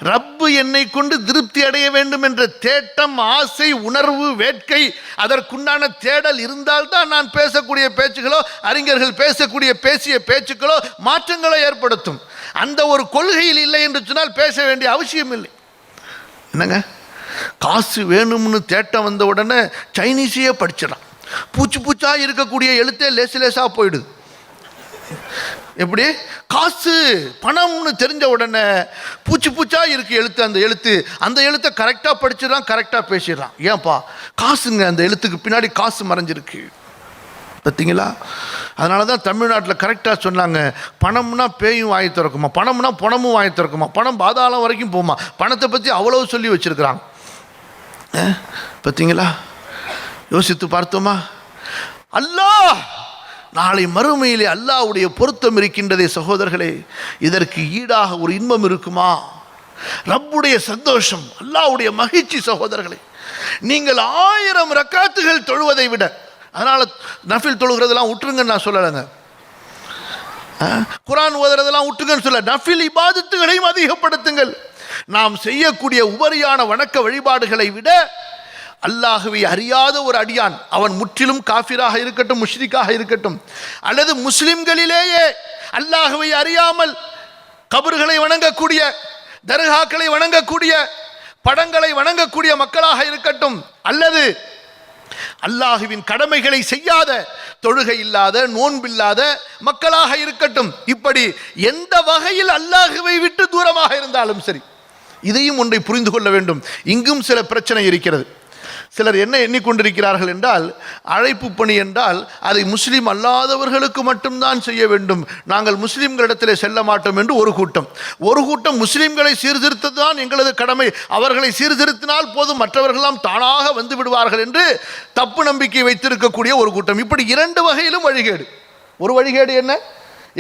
ரப்பு என்னை கொண்டு திருப்தி அடைய வேண்டும் என்ற தேட்டம், ஆசை, உணர்வு, வேட்கை, அதற்குண்டான தேடல் இருந்தால்தான் நான் பேசக்கூடிய பேச்சுகளோ, அறிஞர்கள் பேசக்கூடிய பேசிய பேச்சுக்களோ மாற்றங்களை ஏற்படுத்தும். அந்த ஒரு கொள்கையில் இல்லை என்று சொன்னால் பேச வேண்டிய அவசியம் இல்லை. என்னங்க, காசு வேணும்னு தேட்டம் வந்த உடனே சைனீஸையே படிச்சிடறான். பூச்சி பூச்சா இருக்கக்கூடிய எழுத்தே லேசு லேசாக போயிடுது. எப்படி? காசு பணம்னு தெரிஞ்ச உடனே பூச்சி பூச்சா இருக்கு எழுத்து, அந்த எழுத்தை கரெக்டாக படிச்சிடறான், கரெக்டாக பேசிடுறான். ஏன்பா? காசுங்க, அந்த எழுத்துக்கு பின்னாடி காசு மறைஞ்சிருக்கு. பார்த்தீங்களா? அதனால தான் தமிழ்நாட்டில் கரெக்டாக சொன்னாங்க, பணம்னா பேயும் வாங்கி திறக்குமா, பணம்னா பணமும் வாங்கி திறக்குமா, பணம் பாதாளம் வரைக்கும் போகுமா, பணத்தை பற்றி அவ்வளவு சொல்லி வச்சிருக்கிறாங்க. பார்த்தீங்களா? யோசித்து பார்த்தோமா? அல்லாஹ் நாளை மறுமையிலே அல்லாஹ்வுடைய பொருத்தம் இருக்கின்றதே சகோதரர்களே, இதற்கு ஈடாக ஒரு இன்பம் இருக்குமா? ரப்புடைய சந்தோஷம், அல்லாஹ்வுடைய மகிழ்ச்சி சகோதரர்களே. நீங்கள் 1000 ரக்காத்துகள் தொழுவதை விட, அதனால நஃபில் தொழுகிறதெல்லாம் விட்டுருங்கன்னு நான் சொல்லலைங்க, குர்ஆன் ஓதுறதெல்லாம் விட்டுருங்கன்னு சொல்ல, நஃபில் இபாதத்துகளையும் அதிகப்படுத்துங்கள். நாம் செய்யக்கூடிய உபரியான வணக்க வழிபாடுகளை விட அல்லாஹ்வை அறியாத ஒரு அடியான், அவன் முற்றிலும் காஃபிராக இருக்கட்டும், முஷ்ரிக்காக இருக்கட்டும், அல்லது முஸ்லிம்களிலேயே அல்லாஹ்வை அறியாமல் கபர்களை வணங்கக்கூடிய, தர்காக்களை வணங்கக்கூடிய, படங்களை வணங்கக்கூடிய மக்களாக இருக்கட்டும், அல்லது அல்லாஹ்வின் கடமைகளை செய்யாத, தொழுகை இல்லாத, நோன்பில்லாத மக்களாக இருக்கட்டும், இப்படி எந்த வகையில் அல்லாஹ்வை விட்டு தூரமாக இருந்தாலும் சரி, இதையும் ஒன்றை புரிந்து கொள்ள வேண்டும். இங்கும் சில பிரச்சனை இருக்கிறது. சிலர் என்ன எண்ணிக்கொண்டிருக்கிறார்கள் என்றால், அழைப்பு பணி என்றால் அதை முஸ்லீம் அல்லாதவர்களுக்கு மட்டும்தான் செய்ய வேண்டும், நாங்கள் முஸ்லீம்களிடத்தில் செல்ல மாட்டோம் என்று ஒரு கூட்டம் முஸ்லீம்களை சீர்திருத்ததான் எங்களது கடமை, அவர்களை சீர்திருத்தினால் போதும், மற்றவர்களெல்லாம் தானாக வந்து விடுவார்கள் என்று தப்பு நம்பிக்கை வைத்திருக்கக்கூடிய ஒரு கூட்டம். இப்படி 2 வகையிலும் வழிகேடு. ஒரு வழிகேடு என்ன?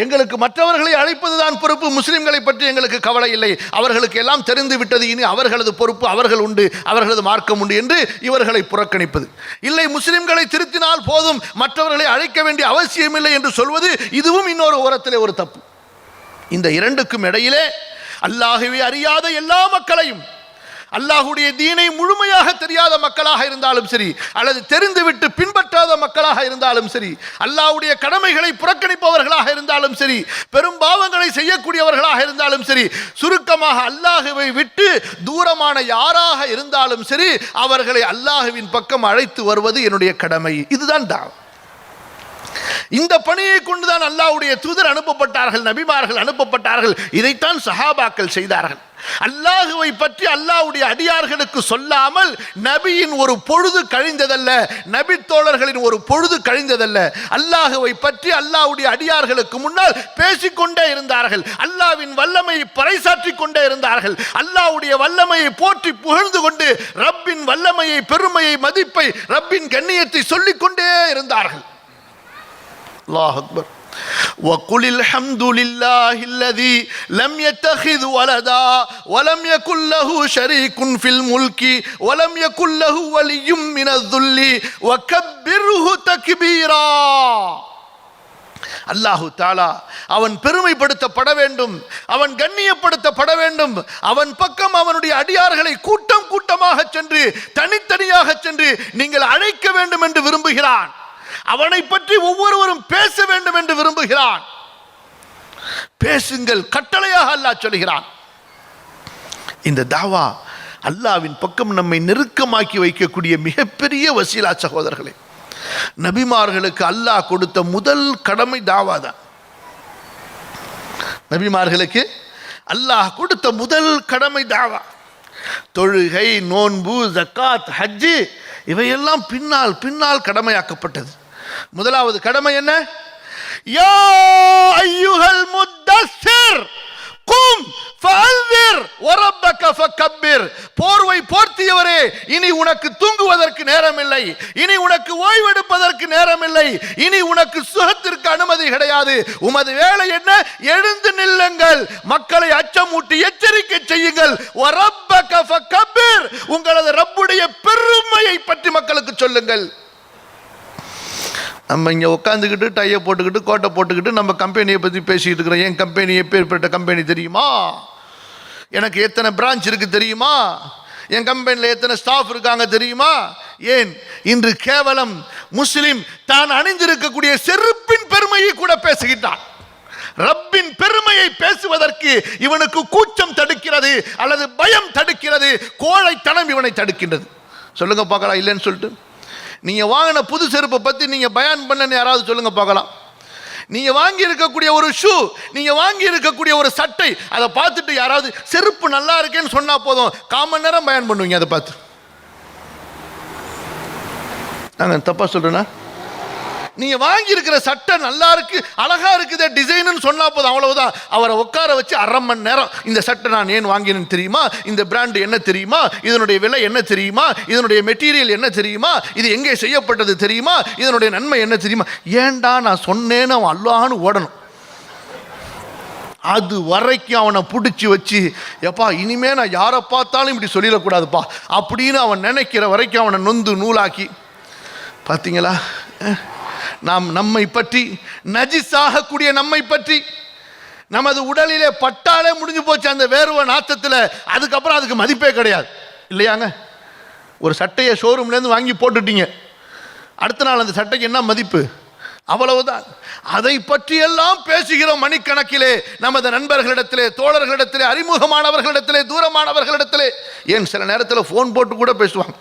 எங்களுக்கு மற்றவர்களை அழைப்பதுதான் பொறுப்பு, முஸ்லிம்களை பற்றி எங்களுக்கு கவலை இல்லை, அவர்களுக்கு எல்லாம் தெரிந்து விட்டது, இனி அவர்களது பொறுப்பு, அவர்கள் உண்டு, அவர்களது மார்க்கம் உண்டு என்று இவர்களை புறக்கணிப்பது. இல்லை, முஸ்லிம்களை திருத்தினால் போதும், மற்றவர்களை அழைக்க வேண்டிய அவசியம் இல்லை என்று சொல்வது, இதுவும் இன்னொரு ஓரத்திலே ஒரு தப்பு. இந்த 2க்கும் இடையிலே அல்லாஹ்வை அறியாத எல்லா மக்களையும், அல்லாஹ்வுடைய தீனை முழுமையாக தெரியாத மக்களாக இருந்தாலும் சரி, அல்லது தெரிந்துவிட்டு பின்பற்றாத மக்களாக இருந்தாலும் சரி, அல்லாஹ்வுடைய கடமைகளை புறக்கணிப்பவர்களாக இருந்தாலும் சரி, பெரும் பாவங்களை செய்யக்கூடியவர்களாக இருந்தாலும் சரி, சுருக்கமாக அல்லாஹ்வை விட்டு தூரமான யாராக இருந்தாலும் சரி, அவர்களை அல்லாஹ்வின் பக்கம் அழைத்து வருவது என்னுடைய கடமை. இதுதான் தாவா. இந்த பணியை கொண்டுதான் அல்லாஹ்வுடைய தூதர் அனுப்பப்பட்டார்கள், நபிமார்கள் அனுப்பப்பட்டார்கள். இதைத்தான் சஹாபாக்கள் செய்தார்கள். அல்லாஹுவை பற்றி அல்லாஹ்வுடைய அடியார்களுக்கு சொல்லாமல் நபியின் ஒரு பொழுது கழிந்ததல்ல, நபி தோழர்களின் ஒரு பொழுது கழிந்ததல்ல. அல்லாஹுவை பற்றி அல்லாஹ்வுடைய அடியார்களுக்கு முன்னால் பேசிக்கொண்டே இருந்தார்கள். அல்லாஹ்வின் வல்லமையை பறைசாற்றிக் கொண்டே இருந்தார்கள். அல்லாஹ்வுடைய வல்லமையை போற்றி புகழ்ந்து கொண்டு ரப்பின் வல்லமையை, பெருமையை, மதிப்பை, ரப்பின் கண்ணியத்தை சொல்லிக் கொண்டே இருந்தார்கள். அல்லாஹ் அக்பர். وَقُلِ الْحَمْدُ لِلَّهِ الَّذِي لَمْ يَتَّخِذْ وَلَدًا وَلَمْ يَكُنْ لَهُ شَرِيكٌ فِي الْمُلْكِ وَلَمْ يَكُنْ لَهُ وَلِيٌّ مِنَ الذُّلِّ وَكَبِّرْهُ تَكْبِيرًا. அல்லாஹு தஆலா அவன் பெருமைப்படுத்தப்பட வேண்டும், அவன் கண்ணியப்படுத்தப்பட வேண்டும். அவன் பக்கம் அவனுடைய அடியார்களை கூட்டம் கூட்டமாக சென்று, தனித்தனியாக சென்று நீங்கள் அழைக்க வேண்டும் என்று விரும்புகிறான். அவனை பற்றி ஒவ்வொருவரும் பேச வேண்டும் என்று விரும்புகிறான். பேசுங்கள், கட்டளையாக அல்லாஹ் சொல்கிறான். இந்த தாவா அல்லாஹ்வின் பக்கம் நம்மை நெருக்கமாக்கி வைக்கக்கூடிய மிகப்பெரிய வசீலா சகோதரர்களே. நபிமார்களுக்கு அல்லாஹ் கொடுத்த முதல் கடமை தாவா தான். நபிமார்களுக்கு அல்லாஹ் கொடுத்த முதல் கடமை தாவா. தொழுகை, நோன்பு, ஜக்காத், ஹஜ்ஜு இவையெல்லாம் பின்னால் பின்னால் கடமையாக்கப்பட்டது. முதலாவது கடமை என்ன? யா அய்யுஹல் முத்தஸ்ஸிர் கும் ஃபஅன்திர் வரப்பக ஃபகப்பிர். போர்வை போர்த்தியவரே, இனி உனக்கு தூங்குவதற்கு நேரமில்லை, இனி உனக்கு ஓய்வெடுப்பதற்கு நேரமில்லை, இனி உனக்கு சுகத்திற்கு அனுமதி கிடையாது. உமது வேலை என்ன? எழுந்து நில்லுங்கள், மக்களை அச்சமூட்டி எச்சரிக்கை செய்யுங்கள். வரப்பக ஃபகப்பிர், உங்களது ரப்புடைய பெருமையை பற்றி மக்களுக்கு சொல்லுங்கள். நம்ம இங்கே உட்காந்துக்கிட்டு டையை போட்டுக்கிட்டு கோட்டை போட்டுக்கிட்டு நம்ம கம்பெனியை பற்றி பேசிக்கிட்டு இருக்கிறோம். என் கம்பெனி எப்பேற்பட்ட கம்பெனி தெரியுமா? எனக்கு எத்தனை பிரான்ச் இருக்குது தெரியுமா? என் கம்பெனியில் எத்தனை ஸ்டாஃப் இருக்காங்க தெரியுமா? ஏன் இன்று கேவலம் முஸ்லிம் தான் அணிந்திருக்கக்கூடிய செருப்பின் பெருமையை கூட பேசுகின்றான். ரப்பின் பெருமையை பேசுவதற்கு இவனுக்கு கூச்சம் தடுக்கிறது, அல்லது பயம் தடுக்கிறது, கோழைத்தனம் இவனை தடுக்கின்றது. சொல்லுங்க பார்க்கலாம், இல்லைன்னு சொல்லிட்டு நீங்க வாங்கின புது செருப்பை பத்தி நீங்க பயான் பண்ணன்னு யாராவது சொல்லுங்க பார்க்கலாம். நீங்க வாங்கி இருக்கக்கூடிய ஒரு ஷூ, நீங்க வாங்கி இருக்கக்கூடிய ஒரு சட்டை, அதை பார்த்துட்டு யாராவது செருப்பு நல்லா இருக்கேன்னு சொன்னா போதும், 1/4 மணி நேரம் பயான் பண்ணுவீங்க அதை பார்த்து. நான் தப்பா சொல்றேன்னா? நீங்க வாங்கி இருக்கிற சட்டை நல்லா இருக்கு, அழகா இருக்குது, டிசைன் சொன்னா போதும், அவ்வளவுதான். அவரை உட்கார வச்சு 1/2 மணி நேரம், இந்த சட்டை நான் ஏன் வாங்கினேன்னு தெரியுமா? இந்த பிராண்ட் என்ன தெரியுமா? இதனுடைய விலை என்ன தெரியுமா? இதனுடைய மெட்டீரியல் என்ன தெரியுமா? இது எங்கே செய்யப்பட்டது தெரியுமா? இதனுடைய நன்மை என்ன தெரியுமா? ஏண்டா நான் சொன்னேன்னு அவன் அல்லாஹ்னு ஓடணும். அது வரைக்கும் அவனை பிடிச்சி வச்சு, எப்பா இனிமே நான் யாரை பார்த்தாலும் இப்படி சொல்லிடக்கூடாதுப்பா அப்படின்னு அவன் நினைக்கிற வரைக்கும் அவனை நொந்து நூலாக்கி. பார்த்தீங்களா, நாம் நம்மை பற்றி, நஜிஸாகக்கூடிய நம்மை பற்றி, நமது உடலிலே பட்டாலே முடிஞ்சு போச்சு அந்த வேர்வை நாத்தத்தில், அதுக்கப்புறம் அதுக்கு மதிப்பே கிடையாது இல்லையாங்க? ஒரு சட்டையை ஷோரூம்லேருந்து வாங்கி போட்டுட்டீங்க, அடுத்த நாள் அந்த சட்டைக்கு என்ன மதிப்பு? அவ்வளவுதான். அதை பற்றியெல்லாம் பேசுகிற மணிக்கணக்கிலே நமது நண்பர்களிடத்திலே, தோழர்களிடத்திலே, அறிமுகமானவர்களிடத்திலே, தூரமானவர்களிடத்திலே, ஏன் சில நேரத்தில் ஃபோன் போட்டு கூட பேசுவாங்க.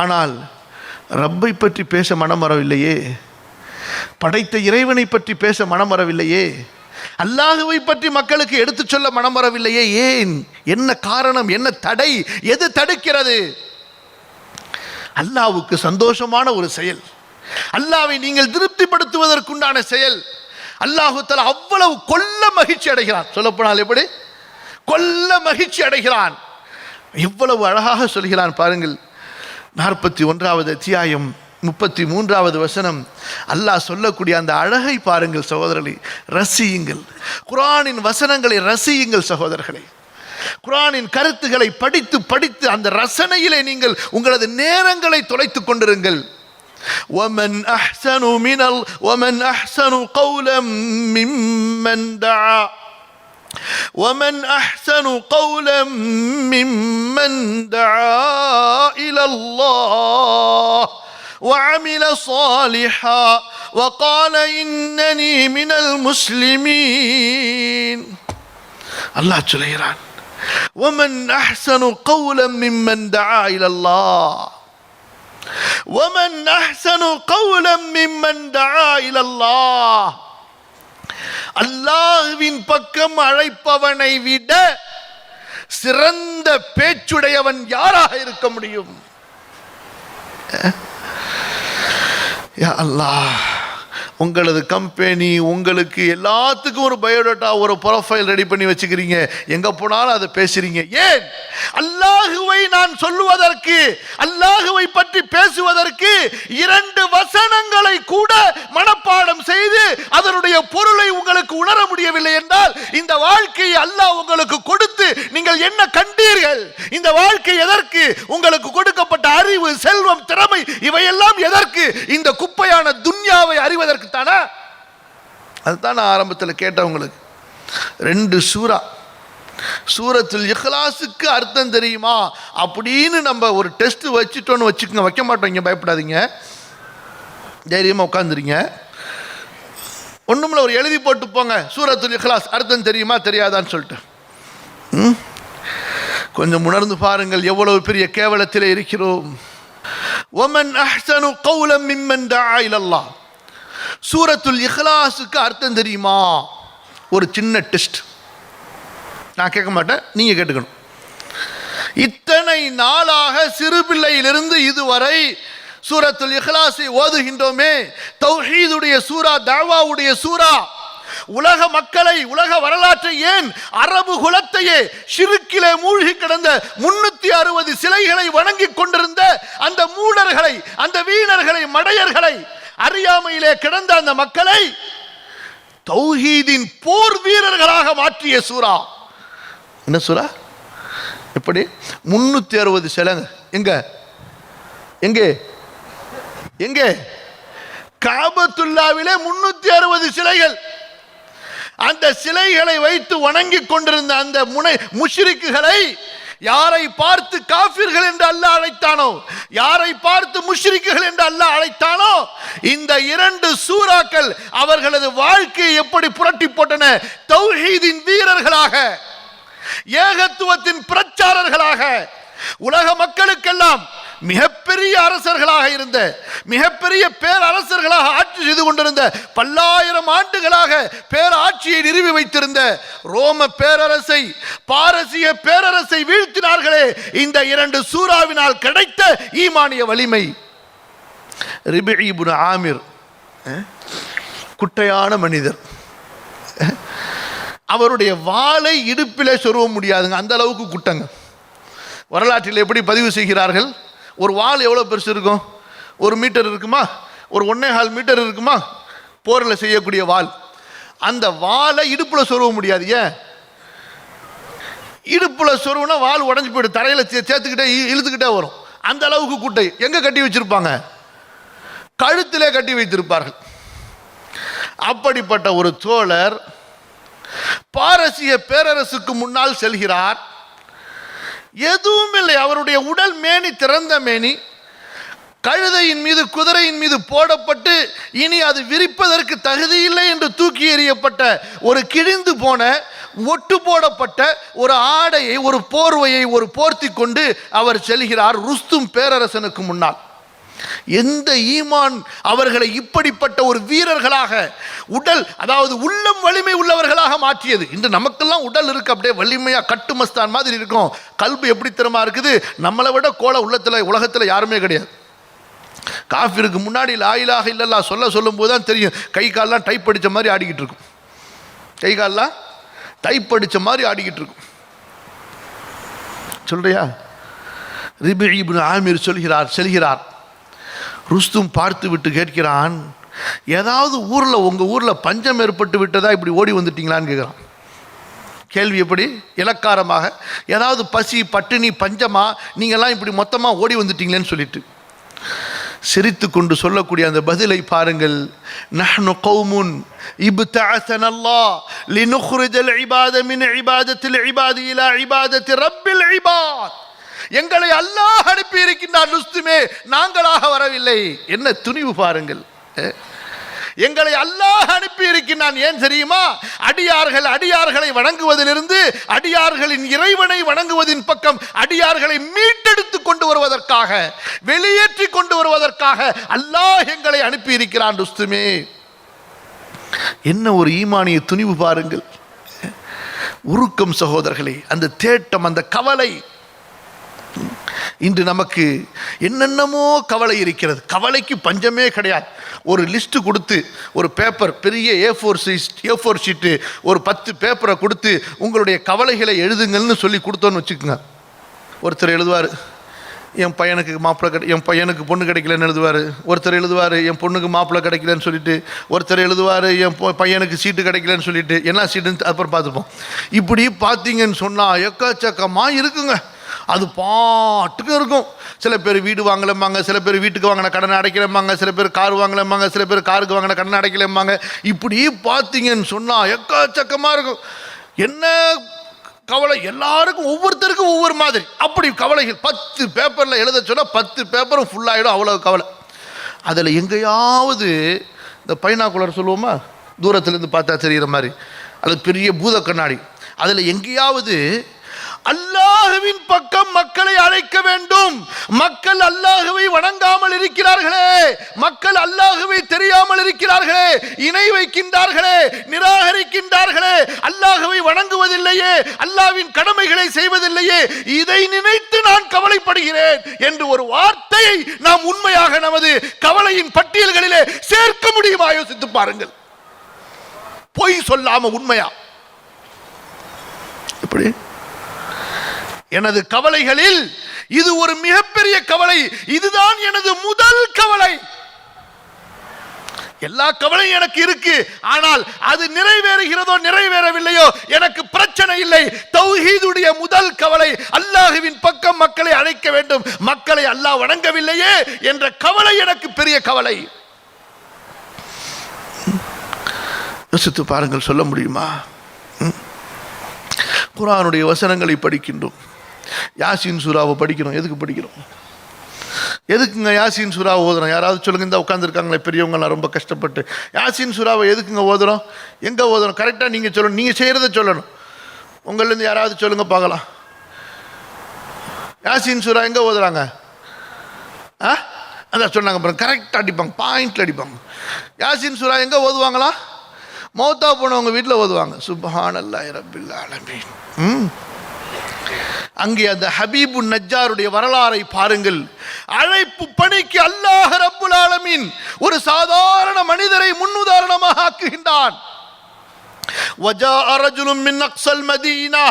ஆனால் ரப்பை பற்றி பேச மனம் வரவில்லையே, படைத்த இறைவனை பற்றி பேச மனம் வரவில்லையே, அல்லாஹுவை பற்றி மக்களுக்கு எடுத்து சொல்ல மனம் வரவில்லையே. ஏன்? என்ன காரணம்? என்ன தடை? எது தடுக்கிறது? அல்லாஹ்வுக்கு சந்தோஷமான ஒரு செயல், அல்லாஹ்வை நீங்கள் திருப்திப்படுத்துவதற்குண்டான செயல். அல்லாஹு தஆலா அவ்வளவு கொல்ல மகிழ்ச்சி அடைகிறான். சொல்லப்போனால் எப்படி கொல்ல மகிழ்ச்சி அடைகிறான். இவ்வளவு அழகாக சொல்கிறான் பாருங்கள். 41வது அத்தியாயம் 33வது வசனம். அல்லாஹ் சொல்லக்கூடிய அந்த அழகை பாருங்கள் சகோதரர்களே, ரசியுங்கள். குர்ஆனின் வசனங்களை ரசியுங்கள் சகோதரர்களே. குர்ஆனின் கருத்துக்களை படித்து படித்து அந்த ரசனையிலே நீங்கள் உங்களது நேரங்களை தொலைத்துக் கொண்டிருங்கள். وَمَنْ أَحْسَنُ قَوْلًا مِّمَّنْ دَعَا وَمَنْ أَحْسَنُ قَوْلًا مِّمَّنْ دَعَا إِلَى اللَّهِ وَعَمِلَ صَالِحًا وَقَالَ إِنَّنِي مِنَ الْمُسْلِمِينَ. அல்லாஹ் சொல்கிறான், وَمَنْ أَحْسَنُ قَوْلًا مِّمَّنْ دَعَا إِلَى اللَّهِ. ومن احسن قولا ممن دعا الى الله, அல்லாஹ்வின் பக்கம் அழைப்பவனை விட சிறந்த பேச்சுடையவன் யாராக இருக்க முடியும்? யா அல்லாஹ், உங்களது கம்பெனி உங்களுக்கு எல்லாத்துக்கும் ஒரு பயோடேட்டா, ஒரு ப்ரொஃபைல் ரெடி பண்ணி வச்சுக்கிறீங்க, எங்க போனாலும் அதை பேசுறீங்க. ஏன்? அல்லாஹுவை நான் சொல்லுவதற்கு, அல்லாஹுவை பற்றி பேசுவதற்கு 2 வசனங்களை கூட மனப்பாடம் செய்து அதனுடைய பொருளை உங்களுக்கு உணர முடியவில்லை என்றால் இந்த வாழ்க்கையை அல்லாஹ் உங்களுக்கு கொடுத்து நீங்கள் என்ன கண்டீர்கள்? இந்த வாழ்க்கை எதற்கு? உங்களுக்கு கொடுக்கப்பட்ட அறிவு, செல்வம், திறமை இவையெல்லாம் எதற்கு? இந்த குப்பையான துன்யாவை அறிவதற்கு தானா? அதுதான் நான் ஆரம்பத்தில் கேட்டவங்களுக்கு 2 சூரா, சூரத்துல் இக்லாஸுக்கு அர்த்தம் தெரியுமா அப்படின்னு நம்ம ஒரு டெஸ்ட் வச்சுட்டோன்னு வச்சுக்கோங்க. வைக்க மாட்டோம், இங்கே பயப்படாதீங்க, தைரியமாக உட்காந்துருங்க. ஒன்றுமில்ல, ஒரு எழுதி போட்டு போங்க, சூரத்துல் இக்லாஸ் அர்த்தம் தெரியுமா தெரியாதான்னு சொல்லிட்டு. கொஞ்சம் உணர்ந்து பாருங்கள் எவ்வளவு பெரிய கேவலத்தில் இருக்கிறோம். ஒமன் அஹ்ஸனு கௌலம் மிம்மன் தஆ இலல்லாஹ், சூரத்துல் இக்லாஸுக்கு அர்த்தம் தெரியுமா? ஒரு சின்ன டெஸ்ட், நான் கேட்க மாட்டேன், நீங்க கேட்டுக்கணும். இத்தனை நாளாக சிறு பிள்ளையிலிருந்து இதுவரை சூரத்துல் இக்லாஸை ஓதுகின்றோமே, தௌஹீதுடைய சூரா, தாவாவுடைய சூரா, உலக மக்களை, உலக வரலாற்றை, ஏன் அரபு குலத்தையே ஷிர்கிலே மூழ்கி கிடந்த 360 சிலைகளை வணங்கி கொண்டிருந்த அந்த மூடர்களை, அந்த வீணர்களை, மடையர்களை, அறியாமையிலே கிடந்த அந்த மக்களை தௌஹீதின் போர் வீரர்களாக மாற்றிய சூரா. என்ன சூரா? எப்படி? 360 சிலைங்க. எங்க எங்கே எங்கே? காபத்துல்லாவிலே 360 சிலைகள். அந்த சிலைகளை வைத்து வணங்கி கொண்டிருந்த அந்த முஷ்ரிக்குகளை யாரை பார்த்து காஃபிர்கள் என்று அல்லாஹ் அழைத்தானோ, யாரை பார்த்து முஷ்ரிக்குகள் என்று அல்லாஹ் அழைத்தானோ, இந்த 2 சூறாக்கள் அவர்களது வாழ்க்கையை எப்படி புரட்டி போட்டன? தௌஹீதின் வீரர்களாக, ஏகத்துவத்தின் பிரச்சாரர்களாக, உலக மக்களுக்கெல்லாம் மிகப்பெரிய அரசர்களாக இருந்த, மிகப்பெரிய பேரரசர்களாக ஆட்சி செய்து கொண்டிருந்த, பல்லாயிரம் ஆண்டுகளாக பேராட்சியை நிறுவி வைத்திருந்த ரோம பேரரசை, பாரசீக பேரரசை வீழ்த்தினார்களே இந்த 2 சூறாவினால் கிடைத்த ஈமானிய வலிமை. ரிபீ இப்னு ஆமிர் குட்டையான மனிதர், அவருடைய வாளை இடுப்பிலே சொருவ முடியாதுங்க, அந்த அளவுக்கு குட்டங்க. வரலாற்றில் எப்படி பதிவு செய்கிறார்கள்? ஒரு வாள் எவ்வளோ பெருசு இருக்கும்? 1 மீட்டர் இருக்குமா? ஒரு 1.25 மீட்டர் இருக்குமா? போரில் செய்யக்கூடிய வாள். அந்த வாளை இடுப்புல சொருவ முடியாது. ஏன்? இடுப்புல சொருவுனா வாள் உடஞ்சி போயிடும், தரையில் சேர்த்துக்கிட்டே இழுத்துக்கிட்டே வரும். அந்த அளவுக்கு குட்டை. எங்க கட்டி வச்சிருப்பாங்க? கழுத்திலே கட்டி வைத்திருப்பார்கள். அப்படிப்பட்ட ஒரு தோழர் பாரசீக பேரரசுக்கு முன்னால் செல்கிறார். எதுவும் இல்லை, அவருடைய உடல் மேனி திறந்த மேனி, கழுதையின் மீது, குதிரையின் மீது போடப்பட்டு இனி அது விரிப்பதற்கு தகுதியில்லை என்று தூக்கி எறியப்பட்ட ஒரு கிழிந்து போன, ஒட்டு போடப்பட்ட ஒரு ஆடையை, ஒரு போர்வையை போர்த்தி கொண்டு அவர் செல்கிறார் ருஸ்தும் பேரரசனுக்கு முன்னால். எந்த ஈமான் அவர்களை இப்படிப்பட்ட ஒரு வீரர்களாக, உடல், அதாவது உள்ளம் வலிமை உள்ளவர்களாக மாற்றியது? இன்று நமக்கெல்லாம் உடல் இருக்கு, அப்படியே வலிமையா கட்டுமஸ்தான் மாதிரி இருக்கும். கல்பு எப்படி திறமா இருக்குது? நம்மளை விட கோல உள்ளத்துல உலகத்தில் யாருமே கிடையாது. காஃபிருக்கு முன்னாடி லா இலாஹ இல்லல்லாஹ் சொல்லும் போது தான் தெரியும், கை கால்லாம் டைப் அடிச்ச மாதிரி ஆடிக்கிட்டு இருக்கும். கை கால்லாம் டைப் அடிச்ச மாதிரி ஆடிக்கிட்டு இருக்கும். சொல்றியா? ரிபீ இப்னு ஆமிர் செல்கிறார். ருஸ்தும் பார்த்து விட்டு கேட்கிறான், ஏதாவது ஊரில், உங்கள் ஊரில் பஞ்சம் ஏற்பட்டு விட்டதா, இப்படி ஓடி வந்துட்டீங்களான்னு கேட்குறான். கேள்வி எப்படி இலக்காரமாக, ஏதாவது பசி, பட்டினி, பஞ்சமா, நீங்கள்லாம் இப்படி மொத்தமாக ஓடி வந்துட்டீங்களேன்னு சொல்லிட்டு சிரித்து கொண்டு சொல்லக்கூடிய அந்த பதிலை பாருங்கள். நஹ்னு கௌமுன் இப்தஅஸனல்லாஹ் லினுக்ரிஜல் இபாத மின் இபாதத்தில் இபாதி இலா இபாதத்தி ரப்பில் இபாத். எங்களை அல்லாஹ் அனுப்பி இருக்கின்றான், ருஸ்துமே நாங்களாக வரவில்லை. என்ன துணிவு பாருங்கள். எங்களை அல்லாஹ் அனுப்பி இருக்கிறான். ஏன் தெரியுமா? அடியார்களை வணங்குவதிலிருந்து அடியார்களின் இறைவனை வணங்குவதின் பக்கம் அடியார்களை மீட்டெடுத்து கொண்டு வருவதற்காக, வெளியேற்றி கொண்டு வருவதற்காக அல்லாஹ் எங்களை அனுப்பி இருக்கிறான். ருஸ்துமே, என்ன ஒரு ஈமானிய துணிவு பாருங்கள். உருக்கம் சகோதரர்களே, அந்த தேட்டம், அந்த கவலை. இன்று நமக்கு என்னென்னமோ கவலை இருக்கிறது. கவலைக்கு பஞ்சமே கிடையாது. ஒரு லிஸ்ட் கொடுத்து, ஒரு பேப்பர், பெரிய A4 ஷீட்டு, ஒரு 10 பேப்பரை கொடுத்து உங்களுடைய கவலைகளை எழுதுங்கள்னு சொல்லி கொடுத்தோன்னு வச்சுக்கோங்க. ஒருத்தர் எழுதுவார், என் பையனுக்கு பொண்ணு கிடைக்கலன்னு எழுதுவார். ஒருத்தர் எழுதுவார், என் பொண்ணுக்கு மாப்பிள்ளை கிடைக்கலன்னு சொல்லிட்டு. ஒருத்தர் எழுதுவார், என் பையனுக்கு சீட்டு கிடைக்கலன்னு சொல்லிட்டு. என்ன சீட்டுன்னு அப்புறம் பார்த்துப்போம். இப்படி பார்த்தீங்கன்னு சொன்னால் எக்கச்சக்கமாக இருக்குங்க. அது பாட்டுக்கு இருக்கும். சில பேர் வீடு வாங்கலம்பாங்க, சில பேர் வீட்டுக்கு வாங்கின கடனை அடைக்கலம்பாங்க, சில பேர் கார் வாங்கலம்பாங்க, சில பேர் காருக்கு வாங்கின கடனை அடைக்கலம்பாங்க. இப்படி பார்த்தீங்கன்னு சொன்னால் எக்கச்சக்கமாக இருக்கும். என்ன கவலை, எல்லாருக்கும் ஒவ்வொருத்தருக்கும் ஒவ்வொரு மாதிரி. அப்படி கவலைகள் 10 பேப்பரில் எழுத சொன்னால் 10 பேப்பரும் ஃபுல்லாகிடும். அவ்வளோ கவலை. அதில் எங்கேயாவது இந்த பைனாக்குலர் சொல்லுவோமா, தூரத்துலேருந்து பார்த்தா தெரிகிற மாதிரி, அது பெரிய பூத கண்ணாடி, அதில் எங்கேயாவது அல்லாஹுவின் பக்கம் மக்களை அழைக்க வேண்டும், மக்கள் அல்லாஹுவை வணங்காமல் இருக்கிறார்களே, மக்கள் அல்லாஹுவை தெரியாமல் இருக்கிறார்களே, இணை வைக்கின்றார்களே, நிராகரிக்கின்றார்களே, அல்லாஹுவை வணங்குவதில்லையே, அல்லாஹ்வின் கடமைகளை செய்வதில்லையே, இதை நினைத்து நான் கவலைப்படுகிறேன் என்று ஒரு வார்த்தையை நாம் உண்மையாக நமது கவலையின் பட்டியல்களிலே சேர்க்க முடியுமா? யோசித்து பாருங்கள். பொய் சொல்லாம உண்மையா? இப்படி எனது கவலைகளில் இது ஒரு மிகப்பெரிய கவலை. இதுதான் எனது முதல் கவலை. எல்லா கவலையும் எனக்கு இருக்கு, ஆனால் அது நிறைவேறுகிறதோ நிறைவேறவில்லையோ எனக்கு பிரச்சனை இல்லை. தௌஹீதுடைய முதல் கவலை அல்லாஹ்வின் பக்கம் மக்களை அழைக்க வேண்டும், மக்களை அல்லாஹ் வணங்கவில்லையே என்ற கவலை எனக்கு பெரிய கவலை. யோசித்து பாருங்கள், சொல்ல முடியுமா? குர்ஆனுடைய வசனங்களை படிக்கின்றோம். யாசீன் சூராவை படிக்கிறோம். எதுக்கு படிக்கிறோம்? எதுக்குங்க யாசீன் சூறாவை ஓதுறோம்? யாராவது சொல்லுங்க. இந்த உட்காந்துருக்காங்களே பெரியவங்கலாம் ரொம்ப கஷ்டப்பட்டு. யாசீன் சூறாவை எதுக்குங்க ஓதுறோம்? எங்கே ஓதுறோம்? கரெக்டாக நீங்கள் சொல்லணும். நீங்கள் செய்கிறத சொல்லணும். உங்கள்லேருந்து யாராவது சொல்லுங்க பார்க்கலாம். யாசீன் சூறா எங்கே ஓதுறாங்க? அதான் சொன்னாங்க பாருங்க, கரெக்டாக அடிப்பாங்க, பாயிண்ட்ல அடிப்பாங்க. யாசீன் சூறா எங்கே ஓதுவாங்களா? மௌத்தா போனவங்க வீட்டில் ஓதுவாங்க. சுப்ஹானல்லாஹி ரப்பில் ஆலமீன். அங்கே அந்த ஹபீபு நஜ்ஜாருடைய வரலாறை பாருங்கள். அழைப்பு பணிக்கு அல்லாஹ் ரப்புல் ஆலமீன் ஒரு சாதாரண மனிதரை முன்னுதாரணமாக ஆக்குகின்றான். வஜாஅ ரஜுலுன் மின் அக்ஸல் மதீனா,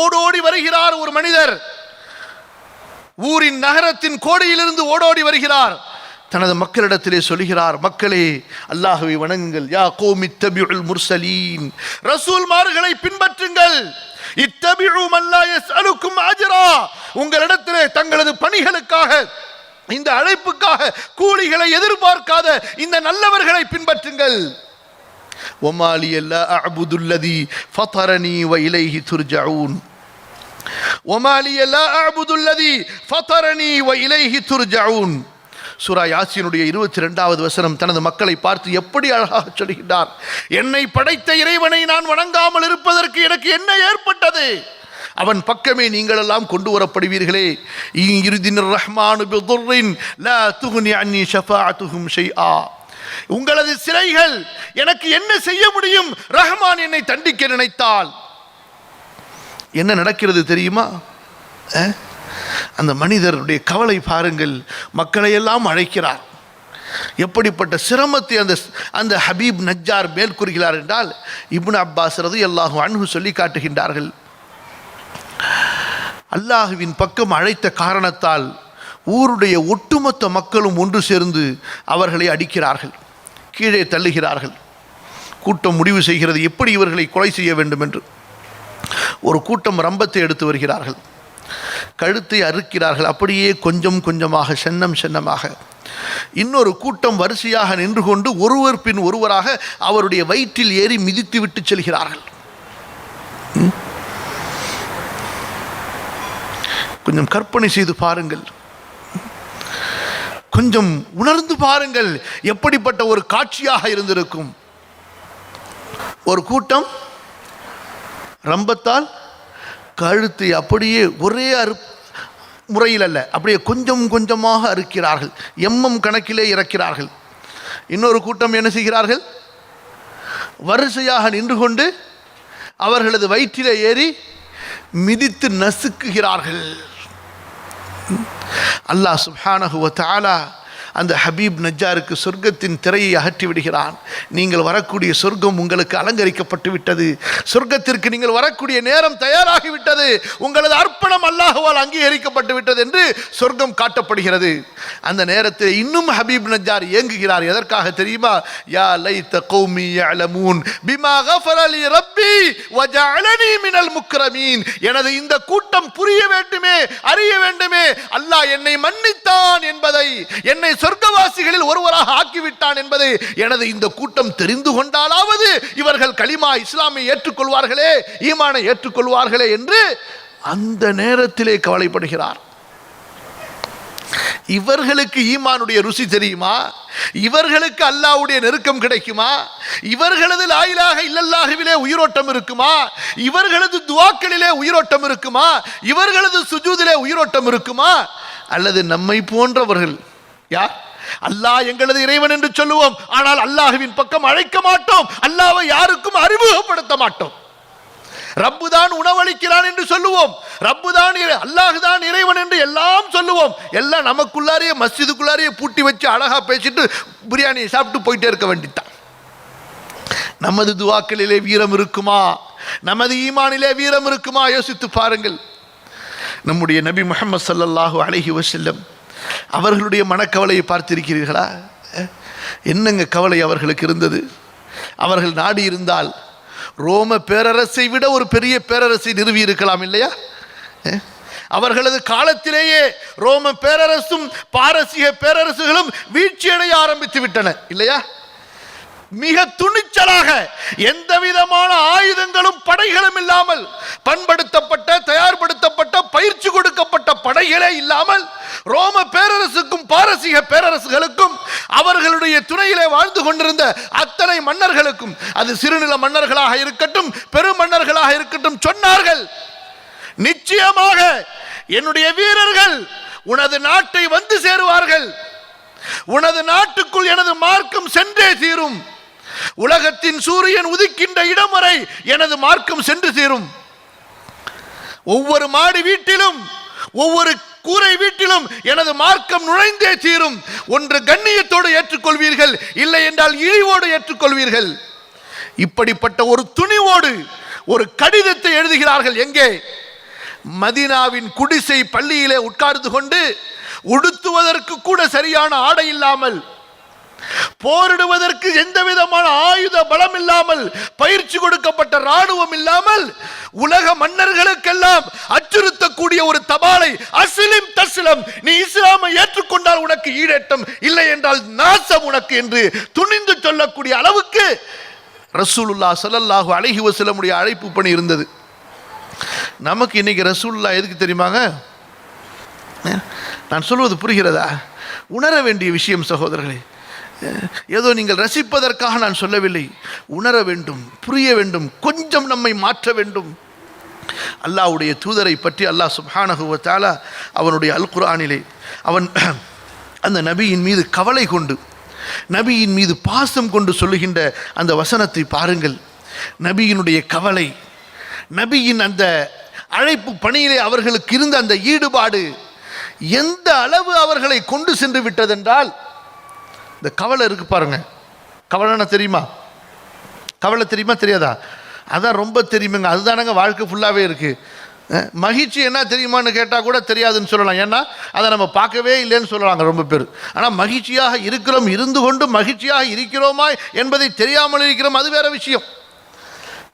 ஓடோடி வருகிறார் ஒரு மனிதர். ஊரின் நகரத்தின் கோடியிலிருந்து ஓடோடி வருகிறார். தனது மக்களிடத்திலே சொல்கிறார், மக்களே அல்லாஹ்வை வணங்குங்கள். யா கௌமி இத்தபிஉல் முர்சலீன், ரசூல்மார்களை பின்பற்றுங்கள். இத்தபிஉ மன் லா யஸ்அலுக்கும் அஜ்ரா, உங்களிடத்திலே தங்களது பணிகளுக்காக, இந்த அழைப்புக்காக கூலிகளை எதிர்பார்க்காத இந்த நல்லவர்களை பின்பற்றுங்கள். வமா லி லா அஅ்புது அல்லதி ஃபதரனி வ இலைஹி துர்ஜஊன், வமா லி லா அஅ்புது அல்லதி ஃபதரனி வ இலைஹி துர்ஜஊன். சூரா யாசீனுடைய 22வது வசனம் தனது மக்களை பார்த்து எப்படி அழகாக சொல்கிறார். என்னை படைத்த இறைவனை நான் வணங்காமல் இருப்பதற்கு எனக்கு என்ன ஏற்பட்டது? அவன் பக்கமே நீங்கள் எல்லாம் கொண்டு வரப்படுவீர்களே. உங்களது சிலைகள் எனக்கு என்ன செய்ய முடியும்? ரஹ்மான் என்னை தண்டிக்க நினைத்தால். என்ன நடக்கிறது தெரியுமா? அந்த மனிதருடைய கவலை பாருங்கள். மக்களை எல்லாம் அழைக்கிறார். எப்படிப்பட்ட சிரமத்தை அந்த ஹபீப் நஜ்ஜார் மேற்கூறுகிறார் என்றால், இப்னு அப்பாஸ் ரலியல்லாஹு அன்ஹு சொல்லி காட்டுகின்றார்கள். அல்லாஹுவின் பக்கம் அழைத்த காரணத்தால் ஊருடைய ஒட்டுமொத்த மக்களும் ஒன்று சேர்ந்து அவர்களை அடிக்கிறார்கள், கீழே தள்ளுகிறார்கள். கூட்டம் முடிவு செய்கிறது எப்படி இவர்களை கொலை செய்ய வேண்டும் என்று. ஒரு கூட்டம் ரம்பத்தை எடுத்து வருகிறார்கள், கழுத்தை அறுக்கிறார்கள், அப்படியே கொஞ்சம் கொஞ்சமாக, சென்னம் சென்னமாக. இன்னொரு கூட்டம் வரிசையாக நின்று கொண்டு ஒருவர் பின் ஒருவராக அவருடைய வயிற்றில் ஏறி மிதித்து விட்டு செல்கிறார்கள். கொஞ்சம் கற்பனை செய்து பாருங்கள். கொஞ்சம் உணர்ந்து பாருங்கள், எப்படிப்பட்ட ஒரு காட்சியாக இருந்திருக்கும். ஒரு கூட்டம் ரம்பத்தால் கழுத்தை அப்படியே ஒரே முறையில் அல்ல, அப்படியே கொஞ்சம் கொஞ்சமாக அறுக்கிறார்கள், கணக்கிலே இறக்கிறார்கள். இன்னொரு கூட்டம் என்ன செய்கிறார்கள்? வரிசையாக நின்று கொண்டு அவர்களது வயிற்றிலே ஏறி மிதித்து நசுக்குகிறார்கள். அல்லாஹ் சுப்ஹானஹு வ தஆலா அந்த ஹபீப் நஜ்ஜாருக்கு சொர்க்கத்தின் திரையை அகற்றி விடுகிறான். நீங்கள் வரக்கூடிய சொர்க்கம் உங்களுக்கு அலங்கரிக்கப்பட்டு விட்டது, சொர்க்கத்திற்கு நீங்கள் வரக்கூடிய நேரம் தயாராகிவிட்டது, உங்களது அர்ப்பணம் அல்லாஹ்வால் அங்கீகரிக்கப்பட்டு விட்டது என்று சொர்க்கம் காட்டப்படுகிறது. அந்த நேரத்தில் இன்னும் ஹபீப் நஜ்ஜார் ஏங்குகிறார். எதற்காக தெரியுமா? யா லைத கௌமி யஅலமூன் பிமா கஃபர லி ரப்பி வ ஜஅலனி மினல் முக்ரமீன். எனது இந்த கூட்டம் புரிய வேண்டுமே, அறிய வேண்டுமே, அல்லாஹ் என்னை மன்னித்தான் என்பதை, என்னை சொர்க்கவாசிகளில் ஒருவராக ஆக்கிவிட்டான் என்பதை எனது இந்த கூட்டம் தெரிந்து கொண்டாலாவது இவர்கள் கலிமா இஸ்லாமை ஏற்றுக்கொள்வார்களே, ஈமானை ஏற்றுக்கொள்வார்களே என்று அந்த நேரத்திலே கவலைப்படுகிறார். இவர்களுக்கு ஈமானுடைய ருசி தெரியுமா? இவர்களுக்கு அல்லாஹ்வுடைய நெருக்கம் கிடைக்குமா? இவர்களது லா இலாஹ இல்லல்லாஹ்விலே உயிரோட்டம் இருக்குமா? இவர்களது துஆக்களிலே உயிரோட்டம் இருக்குமா? இவர்களது சுஜூதிலே உயிரோட்டம் இருக்குமா? அல்லது நம்மை போன்றவர்கள் யார்? அல்லாஹ் எங்களது இறைவன் என்று சொல்லுவோம், ஆனால் அல்லாஹ்வின் பக்கம் அழைக்க மாட்டோம், அல்லாஹ்வை யாருக்கும் அறிமுகப்படுத்த மாட்டோம். ரப்பு தான் உணவளிக்கிறான் என்று சொல்லுவோம், ரப்பு தான் அல்லாஹ் தான் இறைவன் என்று எல்லாம் சொல்லுவோம். எல்லாம் நமக்குள்ளாரையே மஸ்ஜிதுக்குள்ளாரையே பூட்டி வச்சு அழகா பேசிட்டு பிரியாணியை சாப்பிட்டு போயிட்டே இருக்க வேண்டித்தான். நமது துஆக்களிலே வீரம் இருக்குமா? நமது ஈமானிலே வீரம் இருக்குமா? யோசித்து பாருங்கள். நம்முடைய நபி முஹம்மது ஸல்லல்லாஹு அலைஹி வஸல்லம் அவர்களுடைய மனக்கவலையை பார்த்திருக்கிறீர்களா? என்னங்க கவலை அவர்களுக்கு இருந்தது. அவர்கள் நாடி இருந்தால் ரோம பேரரசை விட ஒரு பெரிய பேரரசை நிறுவி இருக்கலாம் இல்லையா? அவர்களது காலத்திலேயே ரோம பேரரசும் பாரசீக பேரரசுகளும் வீழ்ச்சியடைய ஆரம்பித்து விட்டன இல்லையா? மிக துணிச்சலாக எந்த விதமான ஆயுதங்களும் படைகளும் இல்லாமல், பண்படுத்தப்பட்ட தயார்படுத்தப்பட்ட பயிற்சி கொடுக்கப்பட்ட படைகளே இல்லாமல் ரோம பேரரசுக்கும் பாரசீக பேரரசுகளுக்கும் அவர்களுடைய துணையிலே வாழ்ந்து கொண்டிருந்த அத்தனை மன்னர்களுக்கும், அது சிறுநில மன்னர்களாக இருக்கட்டும் பெரும் மன்னர்களாக இருக்கட்டும், சொன்னார்கள், நிச்சயமாக என்னுடைய வீரர்கள் உனது நாட்டை வந்து சேருவார்கள், உனது நாட்டுக்குள் எனது மார்க்கம் சென்றே தீரும், உலகத்தின் சூரியன் உதிக்கின்ற இடம் வரை எனது மார்க்கம் சென்று தீரும், ஒவ்வொரு மாடி வீட்டிலும் ஒவ்வொரு கூரை வீட்டிலும் எனது மார்க்கம் நுழைந்தே தீரும். ஒன்று கண்ணியத்தோடு ஏற்றுக்கொள்வீர்கள், இல்லை என்றால் இழிவோடு ஏற்றுக்கொள்வீர்கள். இப்படிப்பட்ட ஒரு துணிவோடு ஒரு கடிதத்தை எழுதுகிறார்கள். எங்கே? மதீனாவின் குடிசை பள்ளியிலே உட்கார்ந்து கொண்டு, உடுத்துவதற்கு கூட சரியான ஆடை இல்லாமல், போரிடுவதற்கு எந்த விதமான ஆயுத பலம் இல்லாமல், பயிற்சி கொடுக்கப்பட்ட ராணுவம் இல்லாமல், உலக மன்னர்களுக்கெல்லாம் அச்சுறுத்தக்கூடிய ஒரு தபாலை, அஸ்லிம் தஸ்லம், நீ இஸ்லாமை ஏற்றுக்கொண்டால் உனக்கு ஈடேற்றம், இல்லை என்றால் நாசம் உனக்கு என்று துணிந்து சொல்லக்கூடிய அளவுக்கு ரசூலுல்லாஹ் ஸல்லல்லாஹு அலைஹி வஸல்லம் உடைய அழைப்பு பணி இருந்தது. நமக்கு இன்னைக்கு ரசூலுல்லாஹ் எதுக்கு தெரியுமாங்க? நான் சொல்வது புரிகிறதா? உணர வேண்டிய விஷயம் சகோதரர்களே. ஏதோ நீங்கள் ரசிப்பதற்காக நான் சொல்லவில்லை. உணர வேண்டும், புரிய வேண்டும், கொஞ்சம் நம்மை மாற்ற வேண்டும். அல்லாஹ்வுடைய தூதரை பற்றி அல்லாஹ் சுப்ஹானஹு வ தஆலா அவனுடைய அல் குர்ஆனிலே அவன் அந்த நபியின் மீது கவலை கொண்டு, நபியின் மீது பாசம் கொண்டு சொல்லுகின்ற அந்த வசனத்தை பாருங்கள். நபியினுடைய கவலை, நபியின் அந்த அழைப்பு பணியிலே அவர்களுக்கு இருந்த அந்த ஈடுபாடு எந்த அளவு அவர்களை கொண்டு சென்று விட்டதென்றால், இந்த கவலை இருக்கு பாருங்க. கவலைன்னா தெரியுமா? கவலை தெரியுமா தெரியாதா? அதான் ரொம்ப தெரியுமுங்க. அதுதானங்க வாழ்க்கை ஃபுல்லாகவே இருக்குது. மகிழ்ச்சி என்ன தெரியுமான்னு கேட்டால் கூட தெரியாதுன்னு சொல்லலாம். ஏன்னா அதை நம்ம பார்க்கவே இல்லைன்னு சொல்லலாங்க ரொம்ப பேர். ஆனால் மகிழ்ச்சியாக இருக்கிறோம், இருந்து கொண்டு மகிழ்ச்சியாக இருக்கிறோமா என்பதை தெரியாமல் இருக்கிறோம், அது வேற விஷயம்.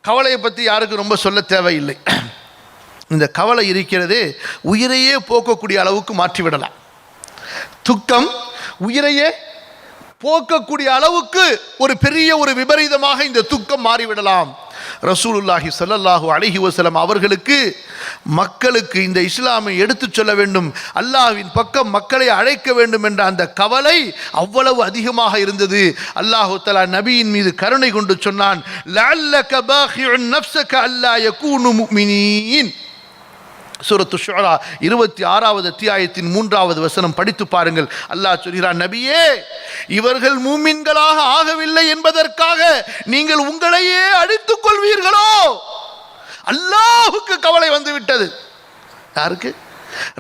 கவலையை பற்றி யாருக்கும் ரொம்ப சொல்ல தேவையில்லை. இந்த கவலை இருக்கிறதே உயிரையே போக்கக்கூடிய அளவுக்கு மாற்றிவிடலாம். துக்கம் உயிரையே போக்கக்கூடிய அளவுக்கு ஒரு பெரிய ஒரு விபரீதமாக இந்த துக்கம் மாறிவிடலாம். ரசூலுல்லாஹி ஸல்லல்லாஹு அலைஹி வஸல்லம் அவர்களுக்கு மக்களுக்கு இந்த இஸ்லாமை எடுத்துச் சொல்ல வேண்டும், அல்லாஹ்வின் பக்கம் மக்களை அழைக்க வேண்டும் என்ற அந்த கவலை அவ்வளவு அதிகமாக இருந்தது. அல்லாஹு தஆலா நபியின் மீது கருணை கொண்டு சொன்னான், லஅல்லக பாகிஉன் நஃப்ஸக அல்லா யகூனு முஃமினீன். சூரத்து ஷுஆரா 26வது அத்தியாயத்தின் 3வது வசனம் படித்து பாருங்கள். அல்லாஹ் சொல்கிறான், நபியே, இவர்கள் மூமின்களாக ஆகவில்லை என்பதற்காக நீங்கள் உங்களையே அழித்துக் கொள்வீர்களோ? அல்லாஹ்வுக்கு கவலை வந்து விட்டது. யாருக்கு?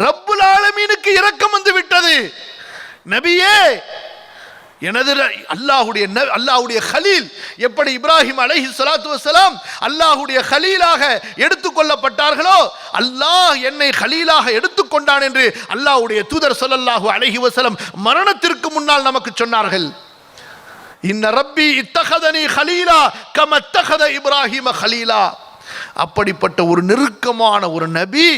ரப்புல் ஆலமீனுக்கு இரக்கம் வந்து விட்டது. நபியே, எனது அல்லாஹ்வுடைய கலீல், எப்படி இப்ராஹிம் அலைஹிஸ்ஸலாத்து வஸ்ஸலாம் அல்லாஹ்வுடைய கலீலாக எடுத்துக்கொள்ளப்பட்டார்களோ, அல்லாஹ் என்னை கலீலாக எடுத்துக்கொண்டான் என்று அல்லாஹ்வுடைய தூதர் ஸல்லல்லாஹு அலைஹி வஸல்லம் மரணத்திற்கு முன்னால் நமக்கு சொன்னார்கள். இன்ன ரப்பி இத்தகதனி கலீலா கம இத்தகத இப்ராஹிம கலீலா. அப்படிப்பட்ட ஒரு நெருக்கமான ஒரு நபி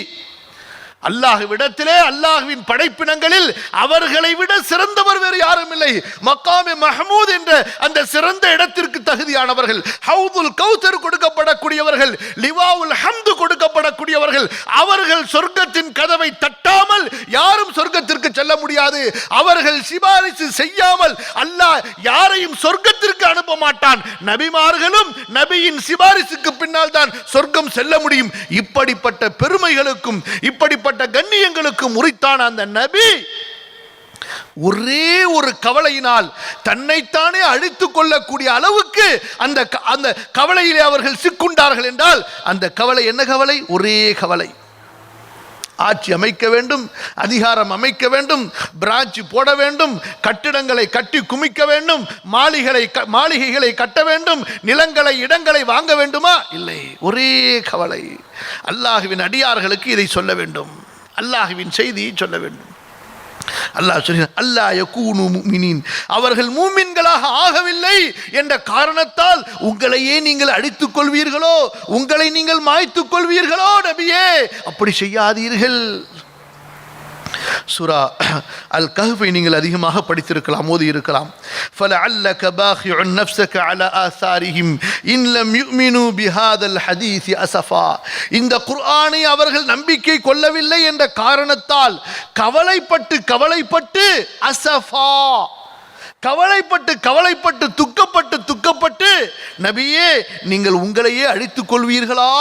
அல்லாஹ்விடத்திலே, அல்லாஹ்வின் படைப்பினங்களில் அவர்களை விட சிறந்தவர் வேறு யாரும் இல்லை. மக்காமே மஹமூத் என்ற அந்த சிறந்த இடத்திற்கு தகுதியானவர்கள், ஹவுதுல் கௌதர் கொடுக்கப்படக்கூடியவர்கள், லிவாவுல் ஹம்து கொடுக்கப்படக்கூடியவர்கள். அவர்கள் சொர்க்கத்தின் கதவை தட்டாமல் யாரும் சொர்க்கத்திற்கு செல்ல முடியாது. அவர்கள் சிபாரிசு செய்யாமல் அல்லாஹ் யாரையும் சொர்க்கத்திற்கு அனுப்ப மாட்டான். நபிமார்களும் நபியின் சிபாரிசுக்கு பின்னால் தான் சொர்க்கம் செல்ல முடியும். இப்படிப்பட்ட பெருமைகளுக்கும் இப்படிப்பட்ட கண்ணியங்களுக்கும் உரித்தான அந்த நபி ஒரே ஒரு கவலையினால் தன்னைத்தானே அழித்துக் கொள்ளக்கூடிய அளவுக்கு அந்த கவலையிலே அவர்கள் சிக்குண்டார்கள் என்றால், அந்த கவலை என்ன கவலை? ஒரே கவலை. ஆட்சி அமைக்க வேண்டும், அதிகாரம் அமைக்க வேண்டும், பிரான்ச் போட வேண்டும், கட்டிடங்களை கட்டி குமிக்க வேண்டும், மாளிகைகளை கட்ட வேண்டும், நிலங்களை இடங்களை வாங்க வேண்டுமா? இல்லை, ஒரே கவலை. அல்லாஹ்வின் அடியார்களுக்கு இதை சொல்ல வேண்டும், அல்லாஹ்வின் செய்தியை சொல்ல வேண்டும். அல்லாஹ் சொல்கிறான், அல்லா யகூனு முஃமினீன், அவர்கள் மூமின்களாக ஆகவில்லை என்ற காரணத்தால் உங்களையே நீங்கள் அழித்துக் கொள்வீர்களோ, உங்களை நீங்கள் மாய்த்துக் கொள்வீர்களோ? நபியே, அப்படி செய்யாதீர்கள். சூரா அல் கஹ்ஃபை நீங்கள் அதிகமாக படித்திருக்கலாம், ஓதி இருக்கலாம். فَلَعَلَّكَ بَاخِعٌ نَفْسَكَ عَلَى آثَارِهِمْ إِنْ لَمْ يُؤْمِنُوا بِهَذَا الْحَدِيثِ أَسَفًا. இந்த குர்ஆனை அவர்கள் நம்பிக்கை கொள்ளவில்லை என்ற காரணத்தால் கவலைப்பட்டு அசஃபா, கவலைப்பட்டு துக்கப்பட்டு நபியே, நீங்கள் உங்களையே அழித்துக் கொள்வீர்களா?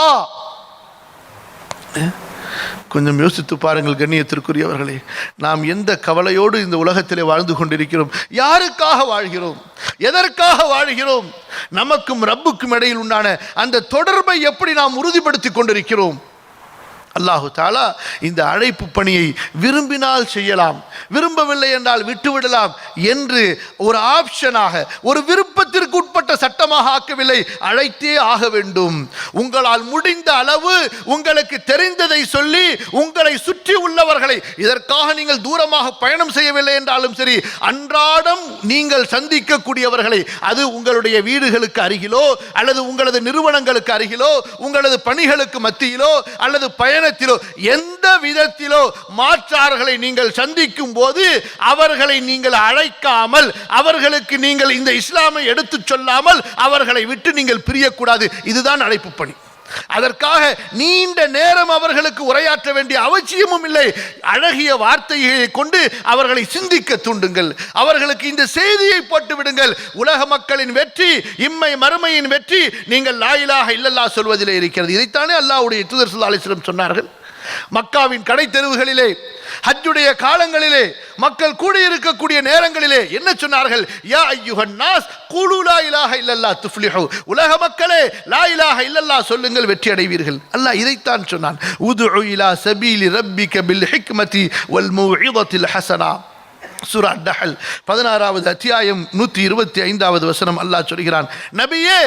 கொஞ்சம் யோசித்து பாருங்கள் கண்ணியத்திற்குரியவர்களே, நாம் எந்த கவலையோடு இந்த உலகத்திலே வாழ்ந்து கொண்டிருக்கிறோம்? யாருக்காக வாழ்கிறோம்? எதற்காக வாழ்கிறோம்? நமக்கும் ரப்புக்கும் இடையில் உண்டான அந்த தொடர்பை எப்படி நாம் உறுதிப்படுத்திக் கொண்டிருக்கிறோம்? அல்லாஹு தஆலா இந்த அழைப்பு பணியை விரும்பினால் செய்யலாம், விரும்பவில்லை என்றால் விட்டுவிடலாம் என்று ஒரு ஆப்ஷனாக, ஒரு விருப்பத்திற்கு உட்பட்ட சட்டமாக ஆக்கவில்லை. அழைத்தே ஆக வேண்டும். உங்களால் முடிந்த அளவு உங்களுக்கு தெரிந்ததை சொல்லி உங்களை சுற்றி உள்ளவர்களை, இதற்காக நீங்கள் தூரமாக பயணம் செய்யவில்லை என்றாலும் சரி, அன்றாடம் நீங்கள் சந்திக்கக்கூடியவர்களை, அது உங்களுடைய வீடுகளுக்கு அருகிலோ அல்லது உங்களது நிறுவனங்களுக்கு அருகிலோ, உங்களது பணிகளுக்கு மத்தியிலோ அல்லது பயணத்திலோ, எந்த விதத்திலோ மாற்றார்களை நீங்கள் சந்திக்கும் போது அவர்களை நீங்கள் அழைக்காமல், அவர்களுக்கு நீங்கள் இந்த இஸ்லாமை எடுத்துச் சொல்லாமல் அவர்களை விட்டு நீங்கள் பிரியக்கூடாது. இதுதான் அழைப்பு பணி. அதற்காக நீண்ட நேரம் அவர்களுக்கு உரையாற்ற வேண்டிய அவசியமும் இல்லை. அழகிய வார்த்தைகளை கொண்டு அவர்களை சிந்திக்க தூண்டுங்கள், அவர்களுக்கு இந்த செய்தியை போட்டு விடுங்கள். உலக மக்களின் வெற்றி, இம்மை மறுமையின் வெற்றி நீங்கள் லா இலாஹ இல்லல்லாஹ் சொல்வதிலே இருக்கிறது. இதைத்தானே அல்லாஹ்வுடைய தூதர் ஸல்லல்லாஹு அலைஹி வஸல்லம் சொன்னார்கள். மக்காவின் கடை தெருவுகளிலே, ஹஜ்ஜுடைய காலங்களிலே, மக்கள் கூடியிருக்கக்கூடிய நேரங்களிலே என்ன சொன்னார்கள்? யா அய்யுஹன் நாஸ் கூலு லா இலாஹ இல்லல்லாஹ் துஃப்லிஹு. உலக மக்களே, லா இலாஹ இல்லல்லாஹ் சொல்லுங்கள், வெற்றி அடைவீர்கள். அல்லாஹ் இதைத்தான் சொன்னான். உதுஉ இலா சபீலி ரப்பிக பில் ஹிக்மதி வல் மௌஇதத்தில் ஹஸனா. சூரா அன்-நஹல் 16வது அத்தியாயம் 125வது வசனம். அல்லாஹ் சொல்கிறான், நபியே,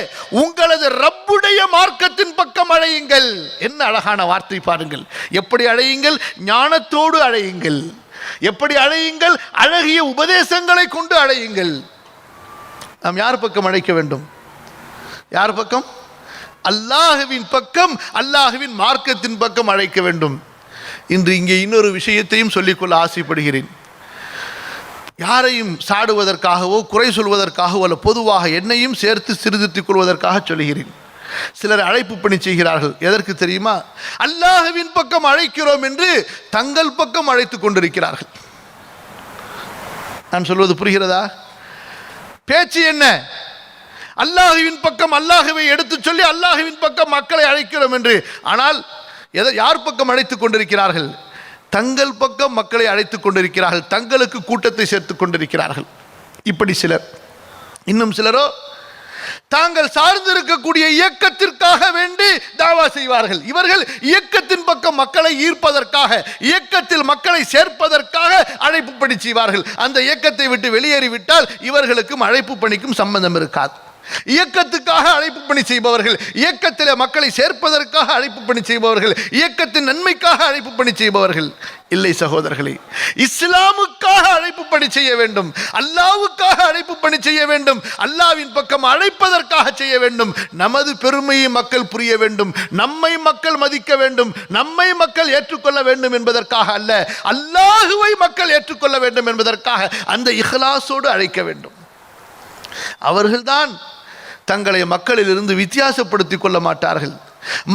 உங்களது ரப்புடைய மார்க்கத்தின் பக்கம் அழையுங்கள். என்ன அழகான வார்த்தை பாருங்கள். எப்படி அழையுங்கள்? ஞானத்தோடு அழையுங்கள். எப்படி அழையுங்கள்? அழகிய உபதேசங்களை கொண்டு அழையுங்கள். நாம் யார் பக்கம் அழைக்க வேண்டும்? யார் பக்கம்? அல்லாஹ்வின் பக்கம், அல்லாஹ்வின் மார்க்கத்தின் பக்கம் அழைக்க வேண்டும். இன்று இங்கே இன்னொரு விஷயத்தையும் சொல்லிக்கொள்ள ஆசைப்படுகிறேன். யாரையும் சாடுவதற்காகவோ குறை சொல்வதற்காகவோ அல்ல, பொதுவாக என்னையும் சேர்த்து சிறுதிருத்திக் கொள்வதற்காக சொல்கிறேன். சிலர் அழைப்பு பணி செய்கிறார்கள். எதற்கு தெரியுமா? அல்லாஹ்வின் பக்கம் அழைக்கிறோம் என்று தங்கள் பக்கம் அழைத்துக் கொண்டிருக்கிறார்கள். நான் சொல்வது புரிகிறதா? பேச்சு என்ன? அல்லாஹ்வின் பக்கம் அல்லாஹ்வை எடுத்து சொல்லி அல்லாஹ்வின் பக்கம் மக்களை அழைக்கிறோம் என்று. ஆனால் யார் பக்கம் அழைத்துக் கொண்டிருக்கிறார்கள்? தங்கள் பக்கம் மக்களை அழைத்துக் கொண்டிருக்கிறார்கள், தங்களுக்கு கூட்டத்தை சேர்த்துக் கொண்டிருக்கிறார்கள். இப்படி சிலர். இன்னும் சிலரோ தாங்கள் சார்ந்திருக்கக்கூடிய இயக்கத்திற்காக வேண்டி தாவா செய்வார்கள். இவர்கள் இயக்கத்தின் பக்கம் மக்களை ஈர்ப்பதற்காக, இயக்கத்தில் மக்களை சேர்ப்பதற்காக அழைப்பு பணி செய்வார்கள். அந்த இயக்கத்தை விட்டு வெளியேறிவிட்டால் இவர்களுக்கும் அழைப்பு பணிக்கும் சம்பந்தம் இருக்காது. இயக்கத்துக்காக அழைப்பு பணி செய்பவர்கள், இயக்கத்தில் மக்களை சேர்ப்பதற்காக அழைப்பு பணி செய்பவர்கள், இயக்கத்தின் நன்மைக்காக அழைப்பு பணி செய்பவர்கள் இல்லை சகோதரர்களே. இஸ்லாமுக்காக அழைப்பு பணி செய்ய வேண்டும், அல்லாஹ்வுக்காக அழைப்பு பணி செய்ய வேண்டும், அல்லாஹ்வின் பக்கம் அழைப்பதற்காக செய்ய வேண்டும். நமது பெருமையை மக்கள் புரிய வேண்டும், நம்மை மக்கள் மதிக்க வேண்டும், நம்மை மக்கள் ஏற்றுக்கொள்ள வேண்டும் என்பதற்காக அல்ல, அல்லாஹ்வை மக்கள் ஏற்றுக்கொள்ள வேண்டும் என்பதற்காக அந்த இஹ்லாஸோடு அழைக்க வேண்டும். அவர்கள்தான் தங்களை மக்களில் இருந்து வித்தியாசப்படுத்திக் கொள்ள மாட்டார்கள்.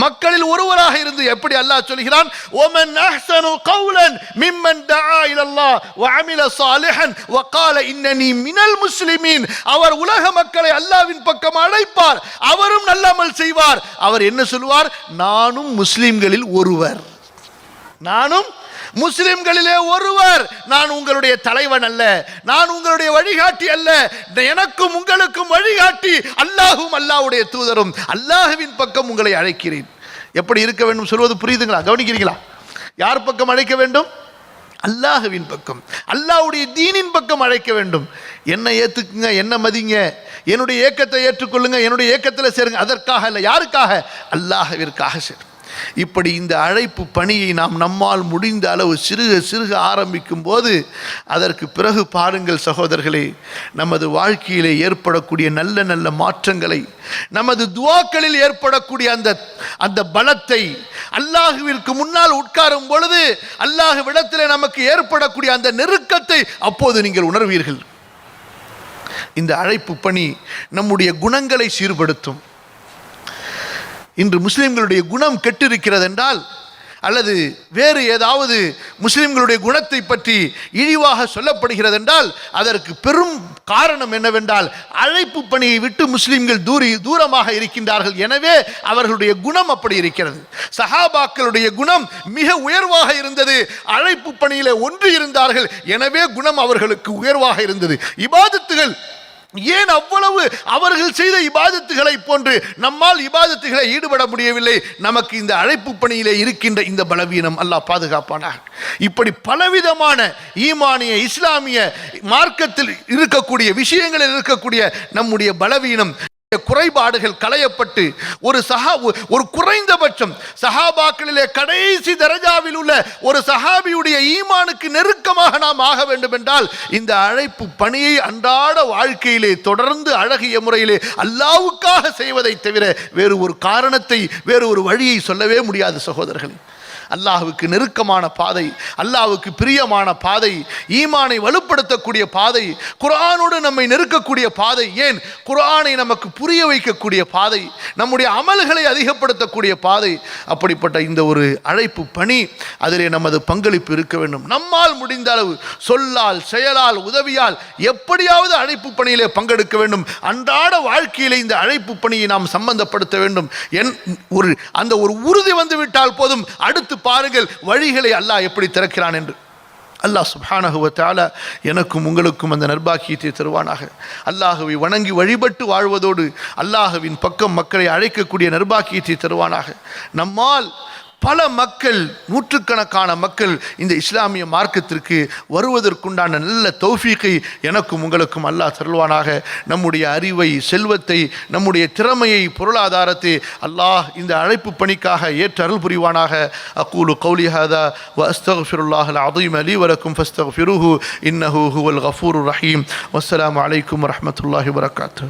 மக்களில் ஒருவராக இருந்து, எப்படி அல்லாஹ் சொல்கிறான், وَمَنْ أَحْسَنُ قَوْلًا مِمَّنْ دَعَا إِلَى اللَّهِ وَعَمِلَ صَالِحًا وَقَالَ إِنَّنِي مِنَ الْمُسْلِمِينَ. அவர் உலக மக்களை அல்லாஹ்வின் பக்கம் அழைப்பார், அவரும் நல்ல அமல் செய்வார். அவர் என்ன சொல்வார்? நானும் முஸ்லிம்களில் ஒருவர், நானும் முஸ்லிம்களிலே ஒருவர். நான் உங்களுடைய தலைவன் அல்ல, நான் உங்களுடைய வழிகாட்டி அல்ல, எனக்கும் உங்களுக்கும் வழிகாட்டி அல்லாஹ்வும் அல்லாஹ்வுடைய தூதரும், அல்லாஹ்வின் பக்கம் உங்களை அழைக்கிறேன். எப்படி இருக்க வேண்டும் சொல்வது புரியுதுங்களா? கவனிக்கிறீங்களா? யார் பக்கம் அழைக்க வேண்டும்? அல்லாஹ்வின் பக்கம், அல்லாஹ்வுடைய தீனின் பக்கம் அழைக்க வேண்டும். என்ன ஏத்துக்குங்க, என்ன மதிங்க, என்னுடைய ஏக்கத்தை ஏற்றுக்கொள்ளுங்க, என்னுடைய ஏக்கத்தில் சேருங்க. அதற்காக அல்ல, யாருக்காக? அல்லாஹ்விற்காக சேரும். இப்படி இந்த அழைப்பு பணியை நாம் நம்மால் முடிந்த அளவு சிறுக சிறுக ஆரம்பிக்கும் போது, அதற்கு பிறகு பாருங்கள் சகோதரர்களே, நமது வாழ்க்கையிலே ஏற்படக்கூடிய நல்ல நல்ல மாற்றங்களை, நமது துஆக்களில் ஏற்படக்கூடிய அந்த பலத்தை, அல்லாஹ்விற்கு முன்னால் உட்காரும் பொழுது அல்லாஹ்விடத்திலே நமக்கு ஏற்படக்கூடிய அந்த நெருக்கத்தை அப்போது நீங்கள் உணர்வீர்கள். இந்த அழைப்பு பணி நம்முடைய குணங்களை சீர்படுத்தும். இன்று முஸ்லிம்களுடைய குணம் கெட்டிருக்கிறது என்றால், அல்லது வேறு ஏதாவது முஸ்லிம்களுடைய குணத்தை பற்றி இழிவாக சொல்லப்படுகிறது என்றால், அதற்கு பெரும் காரணம் என்னவென்றால், அழைப்பு பணியை விட்டு முஸ்லிம்கள் தூரமாக இருக்கின்றார்கள். எனவே அவர்களுடைய குணம் அப்படி இருக்கிறது. சஹாபாக்களுடைய குணம் மிக உயர்வாக இருந்தது, அழைப்பு பணியிலே ஒன்று இருந்தார்கள், எனவே குணம் அவர்களுக்கு உயர்வாக இருந்தது. இபாதத்துகள் ஏன் அவ்வளவு அவர்கள் செய்த இபாதத்துகளை போன்று நம்மால் இபாதத்துகளை ஈடுபட முடியவில்லை? நமக்கு இந்த அழைப்பு பணியிலே இருக்கின்ற இந்த பலவீனம். அல்லாஹ் பாதுகாப்பானாக. இப்படி பலவிதமான ஈமானிய இஸ்லாமிய மார்க்கத்தில் இருக்கக்கூடிய விஷயங்களில் இருக்கக்கூடிய நம்முடைய பலவீனம், குறைபாடுகள் களையப்பட்டு ஒரு குறைந்தபட்சம் சஹாபாக்களிலே கடைசி தரஜாவில் உள்ள ஒரு சஹாபியுடைய ஈமானுக்கு நெருக்கமாக நாம் ஆக வேண்டும் என்றால், இந்த அழைப்பு பணியை அன்றாட வாழ்க்கையிலே தொடர்ந்து அழகிய முறையிலே அல்லாஹ்வுக்காக செய்வதை தவிர வேறு ஒரு காரணத்தை, வேறு ஒரு வழியை சொல்லவே முடியாது சகோதரர்களே. அல்லாஹ்வுக்கு நெருக்கமான பாதை, அல்லாஹ்வுக்கு பிரியமான பாதை, ஈமானை வலுப்படுத்தக்கூடிய பாதை, குர்ஆனோடு நம்மை நெருக்கக்கூடிய பாதை, ஏன் குர்ஆனை நமக்கு புரிய வைக்கக்கூடிய பாதை, நம்முடைய அமல்களை அதிகப்படுத்தக்கூடிய பாதை. அப்படிப்பட்ட இந்த ஒரு அழைப்பு பணி, அதிலே நமது பங்களிப்பு இருக்க வேண்டும். நம்மால் முடிந்த அளவு சொல்லால், செயலால், உதவியால் எப்படியாவது அழைப்பு பணியிலே பங்கெடுக்க வேண்டும். அன்றாட வாழ்க்கையிலே இந்த அழைப்பு பணியை நாம் சம்பந்தப்படுத்த வேண்டும். அந்த ஒரு உறுதி வந்து விட்டால் போதும், அடுத்து பாருங்கள் வழிகளை அல்லாஹ் எப்படி திறக்கிறான் என்று. அல்லாஹ் சுப்ஹானஹு வ தஆலா எனக்கும் உங்களுக்கும் அந்த நற்பாக்கியத்தை தருவானாக. அல்லாஹ்வை வணங்கி வழிபட்டு வாழ்வதோடு அல்லாஹ்வின் பக்கம் மக்களை அழைக்கக்கூடிய நற்பாக்கியத்தை தருவானாக. நம்மால் பல மக்கள், நூற்றுக்கணக்கான மக்கள் இந்த இஸ்லாமிய மார்க்கத்திற்கு வருவதற்குண்டான நல்ல தௌஃபீக்கை எனக்கும் உங்களுக்கும் அல்லாஹ் தருவானாக. நம்முடைய அறிவை, செல்வத்தை, நம்முடைய திறமையை, பொருளாதாரத்தை அல்லாஹ் இந்த அழைப்பு பணிக்காக ஏற்று அருள் புரிவானாக. அகூலு கௌலி ஹாதா வ அஸ்தக்ஃபிருல்லாஹல் அஸீம் லீ வ லக்கும் ஃபஸ்தக்ஃபிருஹு இன்னஹு ஹுவல் கஃபூருர் ரஹீம். வஸ்ஸலாமு அலைக்கும் வரஹ்மத்துல்லாஹி வபரகாத்துஹு.